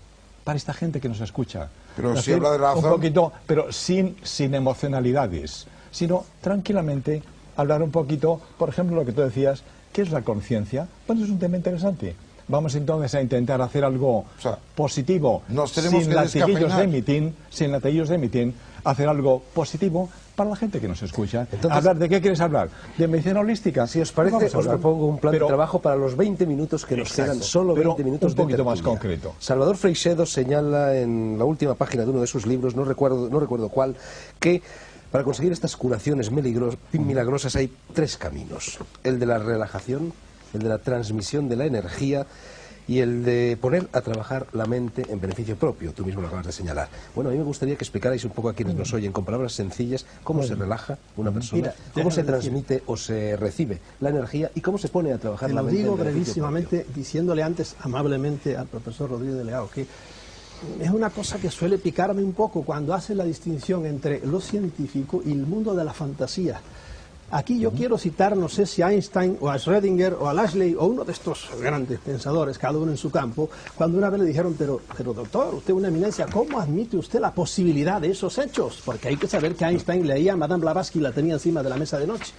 para esta gente que nos escucha. Pero si habla de razón... Un poquito, pero sin emocionalidades, sino tranquilamente hablar un poquito, por ejemplo, lo que tú decías, ¿qué es la conciencia? Pues es un tema interesante. Vamos entonces a intentar hacer algo positivo, sin latiguillos de mitin, hacer algo positivo para la gente que nos escucha. Entonces, ¿hablar de qué quieres hablar? ¿De medicina holística? Si os parece, os propongo un plan de trabajo para los 20 minutos que nos quedan, solo 20 minutos un poquito más concreto. Salvador Freixedo señala en la última página de uno de sus libros, no recuerdo cuál, que para conseguir estas curaciones milagrosas hay 3 caminos: el de la relajación, el de la transmisión de la energía y el de poner a trabajar la mente en beneficio propio. Tú mismo lo acabas de señalar. Bueno, a mí me gustaría que explicarais un poco a quienes nos oyen, con palabras sencillas, cómo se relaja una persona, cómo se transmite o se recibe la energía y cómo se pone a trabajar la mente. Te lo digo brevísimamente, diciéndole antes amablemente al profesor Rodríguez de Leao que es una cosa que suele picarme un poco cuando hace la distinción entre lo científico y el mundo de la fantasía. Aquí yo quiero citar, no sé si a Einstein o a Schrödinger o a Lashley o uno de estos grandes pensadores, cada uno en su campo, cuando una vez le dijeron, pero doctor, usted es una eminencia, ¿cómo admite usted la posibilidad de esos hechos? Porque hay que saber que Einstein leía a Madame Blavatsky y la tenía encima de la mesa de noche,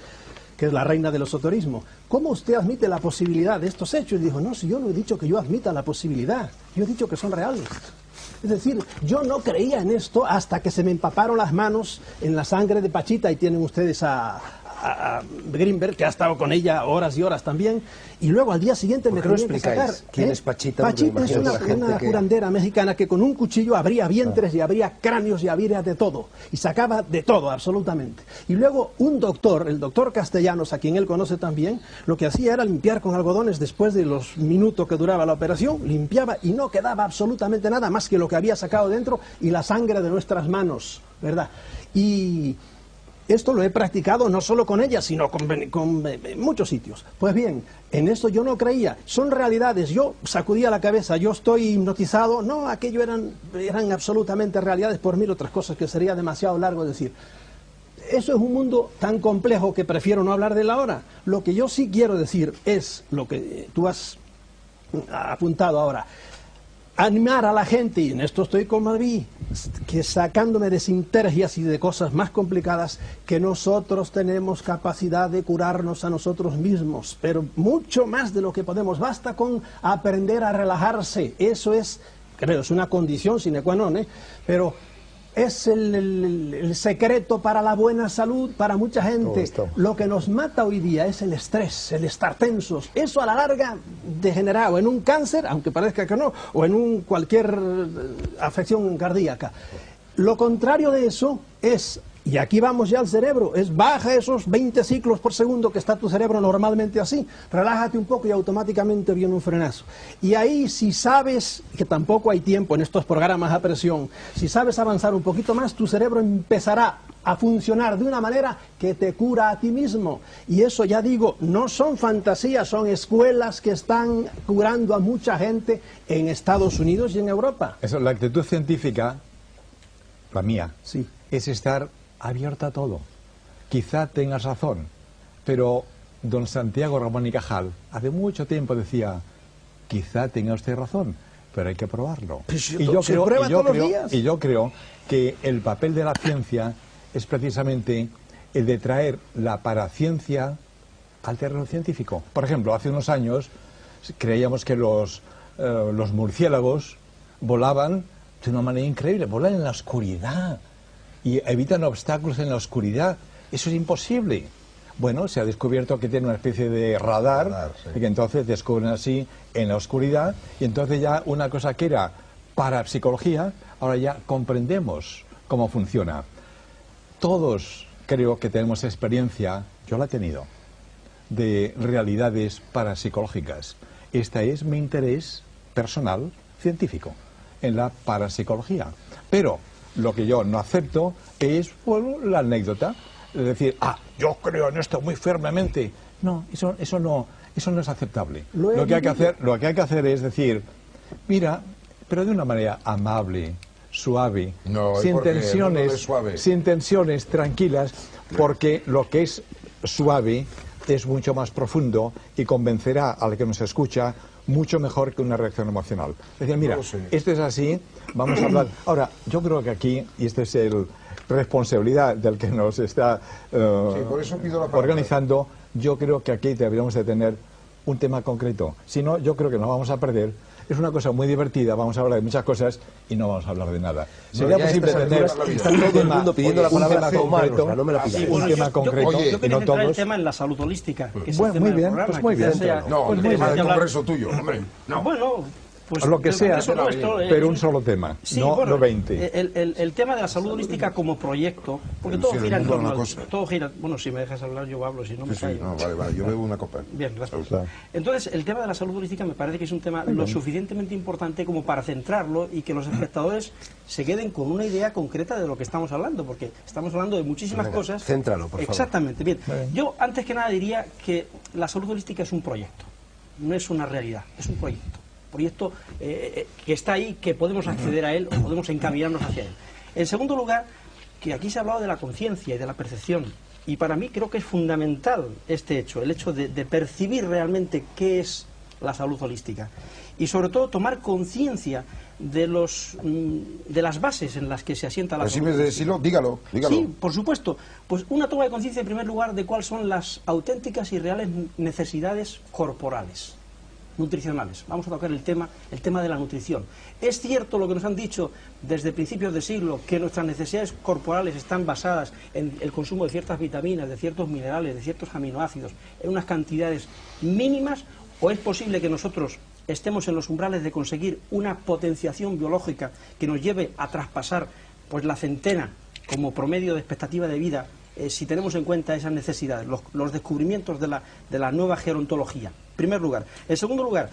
que es la reina del esoterismo. ¿Cómo usted admite la posibilidad de estos hechos? Y dijo, no, si yo no he dicho que yo admita la posibilidad, yo he dicho que son reales. Es decir, yo no creía en esto hasta que se me empaparon las manos en la sangre de Pachita, y tienen ustedes a Greenberg, que ha estado con ella horas y horas también, y luego al día siguiente me tenía que sacar. ¿Quién es Pachita? Pachita es una curandera mexicana que con un cuchillo abría vientres y abría cráneos y abría de todo, y sacaba de todo, absolutamente. Y luego un doctor, el doctor Castellanos, a quien él conoce también, lo que hacía era limpiar con algodones después de los minutos que duraba la operación, limpiaba y no quedaba absolutamente nada más que lo que había sacado dentro y la sangre de nuestras manos, ¿verdad? Y esto lo he practicado no solo con ella, sino con muchos sitios. Pues bien, en esto yo no creía. Son realidades. Yo sacudía la cabeza, yo estoy hipnotizado. No, aquello eran absolutamente realidades, por 1000 otras cosas que sería demasiado largo decir. Eso es un mundo tan complejo que prefiero no hablar de él ahora. Lo que yo sí quiero decir es lo que tú has apuntado ahora. Animar a la gente, y en esto estoy con Malví, que sacándome de sintergias y de cosas más complicadas, que nosotros tenemos capacidad de curarnos a nosotros mismos, pero mucho más de lo que podemos. Basta con aprender a relajarse. Eso es, creo, es una condición sine qua non, pero es el secreto para la buena salud para mucha gente. Lo que nos mata hoy día es el estrés, el estar tensos. Eso a la larga degenera o en un cáncer, aunque parezca que no, o en cualquier afección cardíaca. Lo contrario de eso es, y aquí vamos ya al cerebro, es baja esos 20 ciclos por segundo que está tu cerebro normalmente así, relájate un poco y automáticamente viene un frenazo. Y ahí, si sabes, que tampoco hay tiempo en estos programas a presión, si sabes avanzar un poquito más, tu cerebro empezará a funcionar de una manera que te cura a ti mismo. Y eso, ya digo, no son fantasías, son escuelas que están curando a mucha gente en Estados Unidos y en Europa. Eso, la actitud científica, la mía, sí, es estar abierta a todo. Quizá tengas razón, pero don Santiago Ramón y Cajal hace mucho tiempo decía, quizá tenga usted razón, pero hay que probarlo. Y yo creo que el papel de la ciencia es precisamente el de traer la paraciencia al terreno científico. Por ejemplo, hace unos años creíamos que los murciélagos volaban de una manera increíble, volan en la oscuridad y evitan obstáculos en la oscuridad. Eso es imposible. Bueno, se ha descubierto que tiene una especie de radar, sí, y que entonces descubren así en la oscuridad, y entonces ya una cosa que era parapsicología, ahora ya comprendemos cómo funciona. Todos creo que tenemos experiencia, yo la he tenido, de realidades parapsicológicas. Este es mi interés personal científico en la parapsicología. Pero lo que yo no acepto es, bueno, la anécdota. Es decir, yo creo en esto muy firmemente. No, eso no es aceptable. Lo que hay que hacer es decir, mira, pero de una manera amable, suave, sin tensiones, tranquilas, porque lo que es suave es mucho más profundo y convencerá al que nos escucha mucho mejor que una reacción emocional. Es decir, mira, esto es así, vamos a hablar. Ahora, yo creo que aquí, y esta es la responsabilidad del que nos está por eso pido la organizando, yo creo que aquí deberíamos de tener un tema concreto. Si no, yo creo que nos vamos a perder. Es una cosa muy divertida, vamos a hablar de muchas cosas y no vamos a hablar de nada. Sería posible tener está todo el mundo pidiendo la palabra concreto, no me la pidáis. Un tema concreto, yo y no todos. el tema en la salud holística, que es bueno, el tema muy bien, del programa, pues muy bien. No, el tema del congreso tuyo, hombre. No. Bueno, pues lo que sea, pero un sí, solo tema, sí, no, bueno, no 20. El tema de la salud holística como proyecto, porque todo gira en torno todo gira. Bueno, si me dejas hablar yo hablo, si no me callo. No, vale, yo bebo una copa. Bien, gracias. Entonces, el tema de la salud holística me parece que es un tema lo suficientemente importante como para centrarlo y que los espectadores se queden con una idea concreta de lo que estamos hablando, porque estamos hablando de muchísimas cosas. Céntralo, por favor. Exactamente, bien. Yo, antes que nada, diría que la salud holística es un proyecto, no es una realidad, es un proyecto que está ahí, que podemos acceder a él o podemos encaminarnos hacia él. En segundo lugar, que aquí se ha hablado de la conciencia y de la percepción, y para mí creo que es fundamental este hecho, el hecho de percibir realmente qué es la salud holística y sobre todo tomar conciencia de las bases en las que se asienta la salud holística. Dígalo. Sí, por supuesto. Pues una toma de conciencia en primer lugar de cuáles son las auténticas y reales necesidades corporales, nutricionales. Vamos a tocar el tema de la nutrición. Es cierto lo que nos han dicho desde principios de siglo, que nuestras necesidades corporales están basadas en el consumo de ciertas vitaminas, de ciertos minerales, de ciertos aminoácidos, en unas cantidades mínimas, o es posible que nosotros estemos en los umbrales de conseguir una potenciación biológica que nos lleve a traspasar pues la centena como promedio de expectativa de vida, si tenemos en cuenta esas necesidades, los descubrimientos de la nueva gerontología. En primer lugar. En segundo lugar,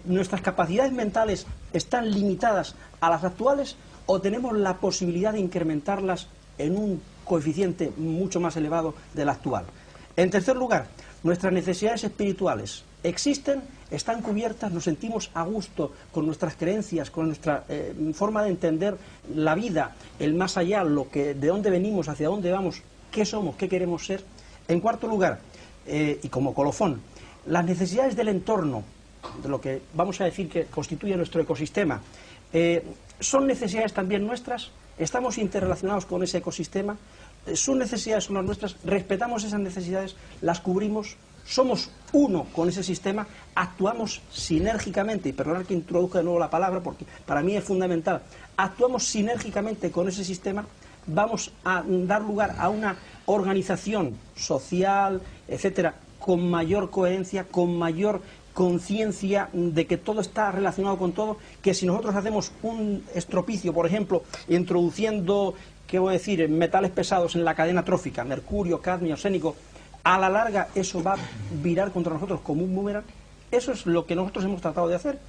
¿nuestras capacidades mentales están limitadas a las actuales o tenemos la posibilidad de incrementarlas en un coeficiente mucho más elevado del actual? En tercer lugar, ¿nuestras necesidades espirituales existen, están cubiertas, nos sentimos a gusto con nuestras creencias, con nuestra forma de entender la vida, el más allá, de dónde venimos, hacia dónde vamos, qué somos, qué queremos ser? En cuarto lugar, y como colofón, las necesidades del entorno, de lo que vamos a decir que constituye nuestro ecosistema, ¿Son necesidades también nuestras? ¿Estamos interrelacionados con ese ecosistema? ¿Sus necesidades son las nuestras? ¿Respetamos esas necesidades? ¿Las cubrimos? ¿Somos uno con ese sistema? ¿Actuamos sinérgicamente? Y perdonad que introduzca de nuevo la palabra porque para mí es fundamental. ¿Actuamos sinérgicamente con ese sistema? ¿Vamos a dar lugar a una organización social, etcétera, con mayor coherencia, con mayor conciencia de que todo está relacionado con todo? Que si nosotros hacemos un estropicio, por ejemplo, introduciendo, ¿qué voy a decir?, metales pesados en la cadena trófica, mercurio, cadmio, arsénico, a la larga eso va a virar contra nosotros como un boomerang. Eso es lo que nosotros hemos tratado de hacer,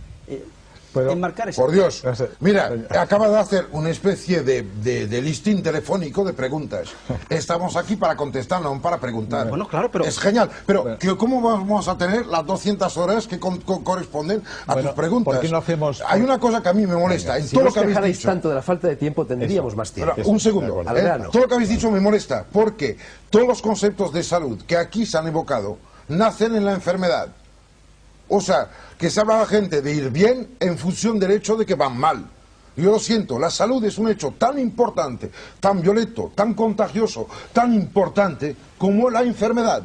enmarcar ese... Por Dios, mira, acaba de hacer una especie de listín telefónico de preguntas. Estamos aquí para contestar, no para preguntar. Bueno, claro, pero... Es genial, pero ¿cómo vamos a tener las 200 horas que corresponden a tus preguntas? ¿Por qué no hacemos...? Hay una cosa que a mí me molesta. En todo lo que habéis dicho... tanto de la falta de tiempo, tendríamos más tiempo. Un segundo. Todo lo que habéis dicho me molesta, porque todos los conceptos de salud que aquí se han evocado nacen en la enfermedad. O sea, que se habla a la gente de ir bien en función del hecho de que van mal. Yo lo siento, la salud es un hecho tan importante, tan violento, tan contagioso, tan importante como la enfermedad.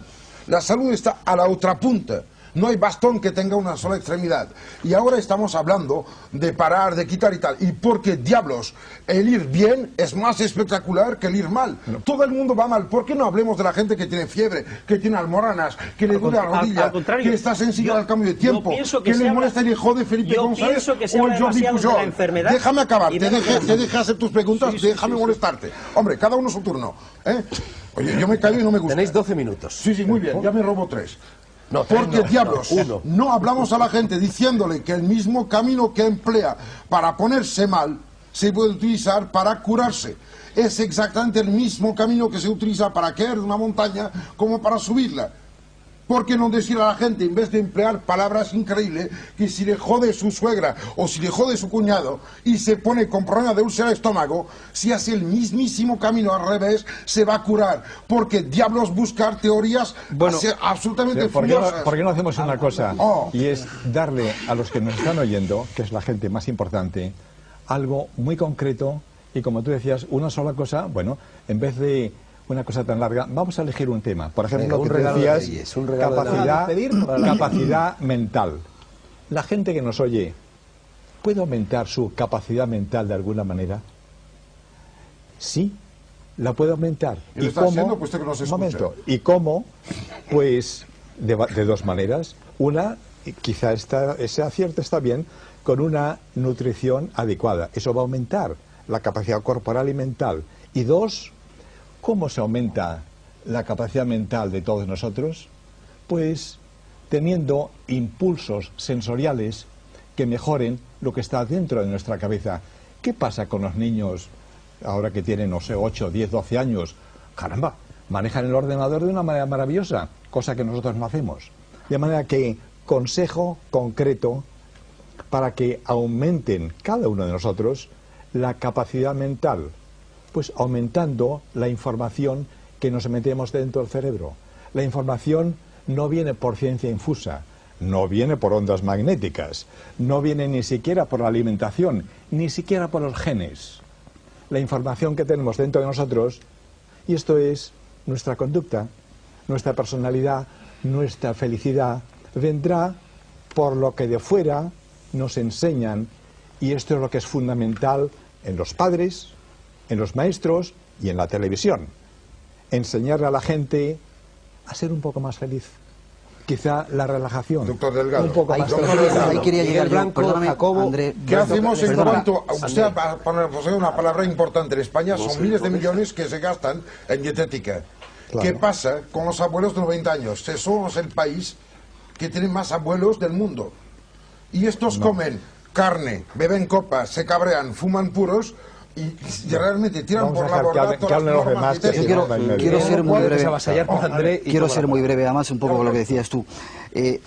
La salud está a la otra punta. No hay bastón que tenga una sola extremidad. Y ahora estamos hablando de parar, de quitar y tal. ¿Y por qué diablos? El ir bien es más espectacular que el ir mal. No. Todo el mundo va mal. ¿Por qué no hablemos de la gente que tiene fiebre, que tiene almoranas, que le duele la rodilla, que está sensible al cambio de tiempo, que le molesta el hijo de Felipe González o el Jordi Pujol? Déjame acabar, te deje hacer tus preguntas, déjame molestarte. Hombre, cada uno su turno. Oye, yo me callo y no me gusta. Tenéis 12 minutos. Sí, muy bien, ya me robo 3. No, porque diablos, no hablamos a la gente diciéndole que el mismo camino que emplea para ponerse mal se puede utilizar para curarse. Es exactamente el mismo camino que se utiliza para caer de una montaña como para subirla. ¿Por qué no decir a la gente, en vez de emplear palabras increíbles, que si le jode su suegra o si le jode su cuñado y se pone con problema de úlcera de estómago, si hace el mismísimo camino al revés, se va a curar? Porque diablos buscar teorías absolutamente furiosas. ¿Por qué no hacemos una cosa? Y es darle a los que nos están oyendo, que es la gente más importante, algo muy concreto y, como tú decías, una sola cosa. Bueno, en vez de una cosa tan larga, vamos a elegir un tema. Por ejemplo, que decías, capacidad mental. La gente que nos oye, ¿puede aumentar su capacidad mental de alguna manera? Sí, la puede aumentar. ¿Y cómo? Puesto que nos escucha. Un momento. ¿Y cómo? Pues de dos maneras. Una, quizá ese acierto está bien, con una nutrición adecuada. Eso va a aumentar la capacidad corporal y mental. Y dos, ¿cómo se aumenta la capacidad mental de todos nosotros? Pues teniendo impulsos sensoriales que mejoren lo que está dentro de nuestra cabeza. ¿Qué pasa con los niños ahora que tienen, no sé, 8, 10, 12 años? Caramba, manejan el ordenador de una manera maravillosa, cosa que nosotros no hacemos. De manera que, consejo concreto para que aumenten cada uno de nosotros la capacidad mental, pues aumentando la información que nos metemos dentro del cerebro. La información no viene por ciencia infusa, no viene por ondas magnéticas, no viene ni siquiera por la alimentación, ni siquiera por los genes. La información que tenemos dentro de nosotros, y esto es nuestra conducta, nuestra personalidad, nuestra felicidad, vendrá por lo que de fuera nos enseñan, y esto es lo que es fundamental en los padres, en los maestros y en la televisión. Enseñarle a la gente a ser un poco más feliz. Quizá la relajación. Doctor Delgado. Un poco más feliz. Ahí quería llegar yo, perdóname, Jacobo, André. ¿Qué hacemos en cuanto a usted, para poner una palabra importante en España, son miles de millones que se gastan en dietética? Claro. ¿Qué pasa con los abuelos de 90 años? Somos el país que tiene más abuelos del mundo. Y estos comen carne, beben copas, se cabrean, fuman puros y realmente tiran por la borda todas las normas dietéticas. Quiero ser muy breve. Quiero ser muy breve, además, un poco con lo que decías tú.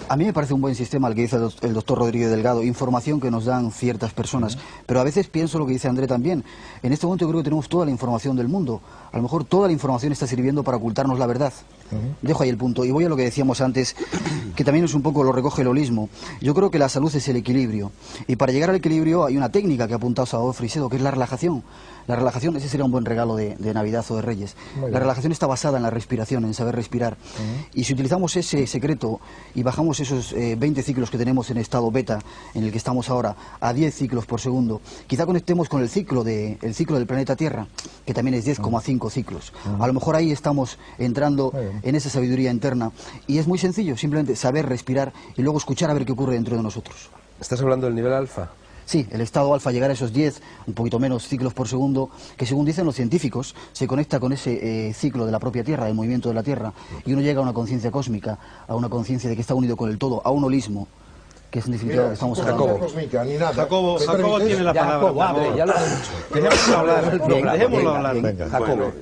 A mí me parece un buen sistema el que dice el doctor Rodríguez Delgado, información que nos dan ciertas personas, pero a veces pienso lo que dice André también. En este momento yo creo que tenemos toda la información del mundo. A lo mejor toda la información está sirviendo para ocultarnos la verdad. Dejo ahí el punto. Y voy a lo que decíamos antes, que también es un poco lo recoge el holismo. Yo creo que la salud es el equilibrio. Y para llegar al equilibrio hay una técnica que ha apuntado Salvador Freixedo, que es la relajación. La relajación, ese sería un buen regalo de Navidad o de Reyes. La relajación está basada en la respiración, en saber respirar. Y si utilizamos ese secreto y bajamos esos 20 ciclos que tenemos en estado beta, en el que estamos ahora, a 10 ciclos por segundo, quizá conectemos con el ciclo del planeta Tierra, que también es 10,5 ciclos. A lo mejor ahí estamos entrando en esa sabiduría interna. Y es muy sencillo, simplemente saber respirar y luego escuchar a ver qué ocurre dentro de nosotros. ¿Estás hablando del nivel alfa? Sí, el estado alfa, llegar a esos 10, un poquito menos ciclos por segundo, que según dicen los científicos, se conecta con ese ciclo de la propia Tierra, del movimiento de la Tierra, y uno llega a una conciencia cósmica, a una conciencia de que está unido con el todo, a un holismo, que es en definitiva lo que estamos hablando. Jacobo tiene la palabra. Ya lo has dicho. Dejémoslo hablar. Dejémoslo hablar. Venga. Bueno,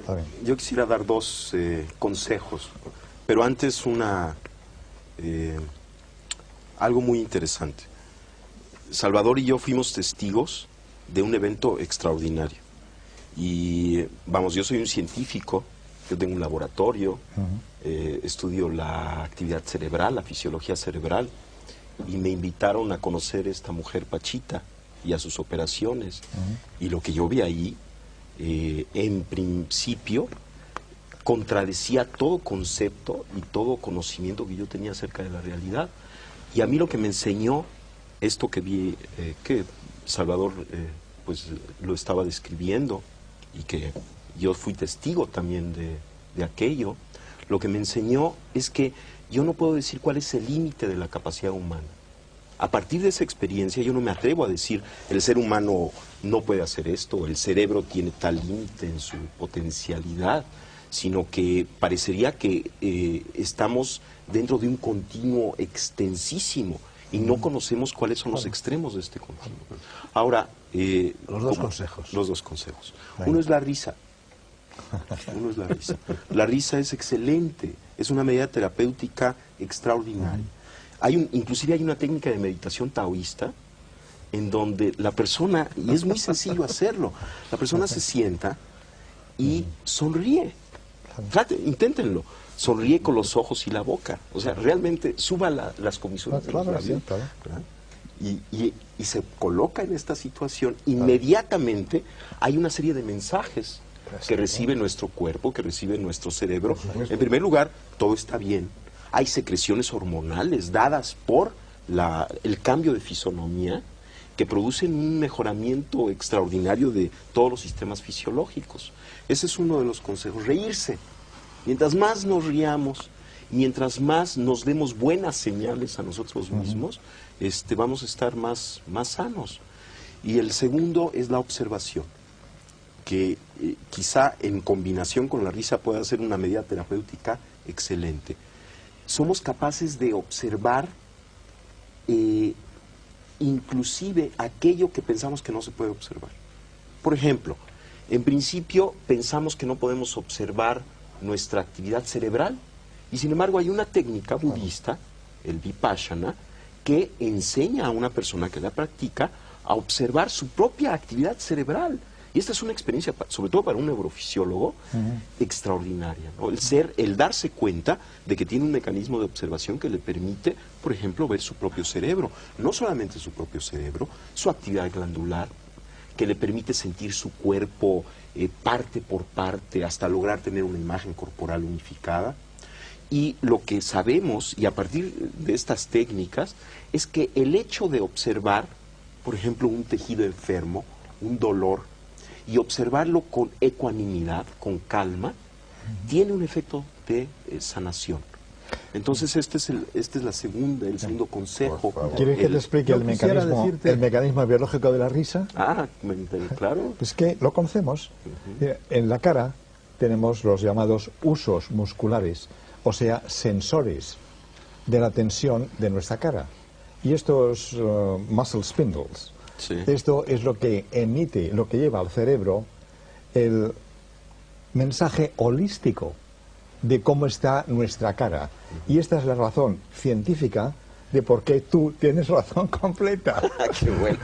yo quisiera dar dos consejos, pero antes algo muy interesante. Salvador y yo fuimos testigos de un evento extraordinario. Y vamos, yo soy un científico, yo tengo un laboratorio, estudio la actividad cerebral, la fisiología cerebral, y me invitaron a conocer a esta mujer Pachita y a sus operaciones. Y lo que yo vi ahí, en principio, contradecía todo concepto y todo conocimiento que yo tenía acerca de la realidad. Y a mí lo que me enseñó esto que vi, que Salvador pues lo estaba describiendo y que yo fui testigo también de aquello, lo que me enseñó es que yo no puedo decir cuál es el límite de la capacidad humana. A partir de esa experiencia yo no me atrevo a decir el ser humano no puede hacer esto, el cerebro tiene tal límite en su potencialidad, sino que parecería que estamos dentro de un continuo extensísimo y no conocemos cuáles son los extremos de este continuo. Ahora, los dos consejos. Los dos consejos. Uno es la risa. Uno es la risa. La risa es excelente, es una medida terapéutica extraordinaria. Inclusive hay una técnica de meditación taoísta en donde la persona, y es muy sencillo hacerlo, la persona se sienta y sonríe. Inténtenlo. Sonríe con los ojos y la boca. O sea, realmente suba las comisuras de los labios, y se coloca en esta situación. Inmediatamente hay una serie de mensajes que recibe nuestro cuerpo, que recibe nuestro cerebro. En primer lugar, todo está bien. Hay secreciones hormonales dadas por el cambio de fisonomía que producen un mejoramiento extraordinario de todos los sistemas fisiológicos. Ese es uno de los consejos. Reírse. Mientras más nos riamos, mientras más nos demos buenas señales a nosotros mismos, vamos a estar más sanos. Y el segundo es la observación, que quizá en combinación con la risa pueda ser una medida terapéutica excelente. Somos capaces de observar inclusive aquello que pensamos que no se puede observar. Por ejemplo, en principio pensamos que no podemos observar nuestra actividad cerebral, y sin embargo hay una técnica budista, el Vipassana, que enseña a una persona que la practica a observar su propia actividad cerebral. Y esta es una experiencia, sobre todo para un neurofisiólogo, extraordinaria, ¿no? El darse cuenta de que tiene un mecanismo de observación que le permite, por ejemplo, ver su propio cerebro. No solamente su propio cerebro, su actividad glandular, que le permite sentir su cuerpo parte por parte hasta lograr tener una imagen corporal unificada. Y lo que sabemos, y a partir de estas técnicas, es que el hecho de observar, por ejemplo, un tejido enfermo, un dolor, y observarlo con ecuanimidad, con calma, tiene un efecto de sanación. Entonces este es el segundo consejo. ¿Quieres que te explique el mecanismo biológico de la risa? Claro. Es que lo conocemos. En la cara tenemos los llamados usos musculares, o sea, sensores de la tensión de nuestra cara. Y estos muscle spindles, esto es lo que emite, lo que lleva al cerebro el mensaje holístico de cómo está nuestra cara. Y esta es la razón científica de por qué tú tienes razón completa. ¡Qué bueno!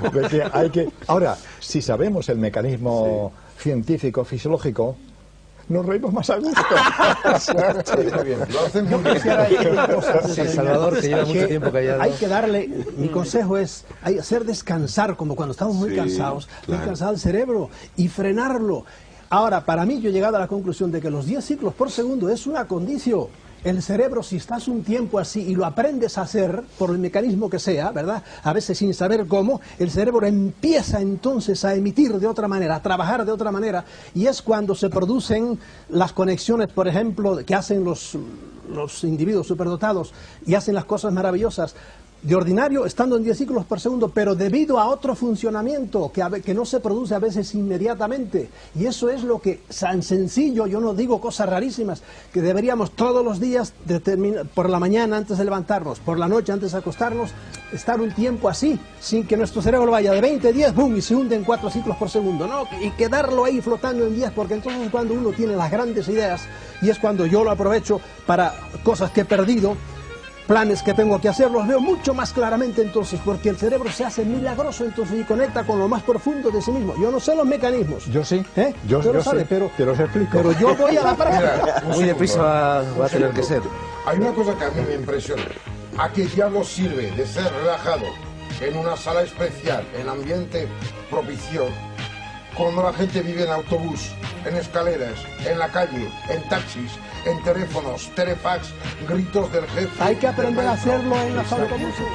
Ahora, si sabemos el mecanismo científico, fisiológico, nos reímos más a gusto. Muy bien, lo hacen Yo muy bien. quisiera decir una cosa, Sí, Salvador, que lleva mucho tiempo callado. Hay que darle, mi consejo es hacer descansar, como cuando estamos muy Sí, cansados, claro. descansar el cerebro y frenarlo. Ahora, para mí yo he llegado a la conclusión de que los 10 ciclos por segundo es una condición. El cerebro, si estás un tiempo así y lo aprendes a hacer, por el mecanismo que sea, ¿verdad? A veces sin saber cómo, el cerebro empieza entonces a emitir de otra manera, a trabajar de otra manera, y es cuando se producen las conexiones, por ejemplo, que hacen los individuos superdotados y hacen las cosas maravillosas. De ordinario, estando en 10 ciclos por segundo, pero debido a otro funcionamiento que no se produce a veces inmediatamente. Y eso es lo que, tan sencillo, yo no digo cosas rarísimas, que deberíamos todos los días, por la mañana antes de levantarnos, por la noche antes de acostarnos, estar un tiempo así, sin que nuestro cerebro vaya de 20 a 10, boom, y se hunde en 4 ciclos por segundo, ¿no? Y quedarlo ahí flotando en 10, porque entonces es cuando uno tiene las grandes ideas, y es cuando yo lo aprovecho para cosas que he perdido, planes que tengo que hacer, los veo mucho más claramente entonces, porque el cerebro se hace milagroso entonces y conecta con lo más profundo de sí mismo. Yo no sé los mecanismos. Yo sí. Yo Yo lo sabe, sí. pero Te los explico. Pero yo voy a la práctica. Mira, un Muy segundo. deprisa va a tener que ser. Hay una cosa que a mí me impresiona. ¿A qué diablo sirve de ser relajado en una sala especial, en ambiente propicio, cuando la gente vive en autobús, en escaleras, en la calle, en taxis, en teléfonos, telefax, gritos del jefe? Hay que del aprender a maestro? hacerlo en los Exacto. autobuses.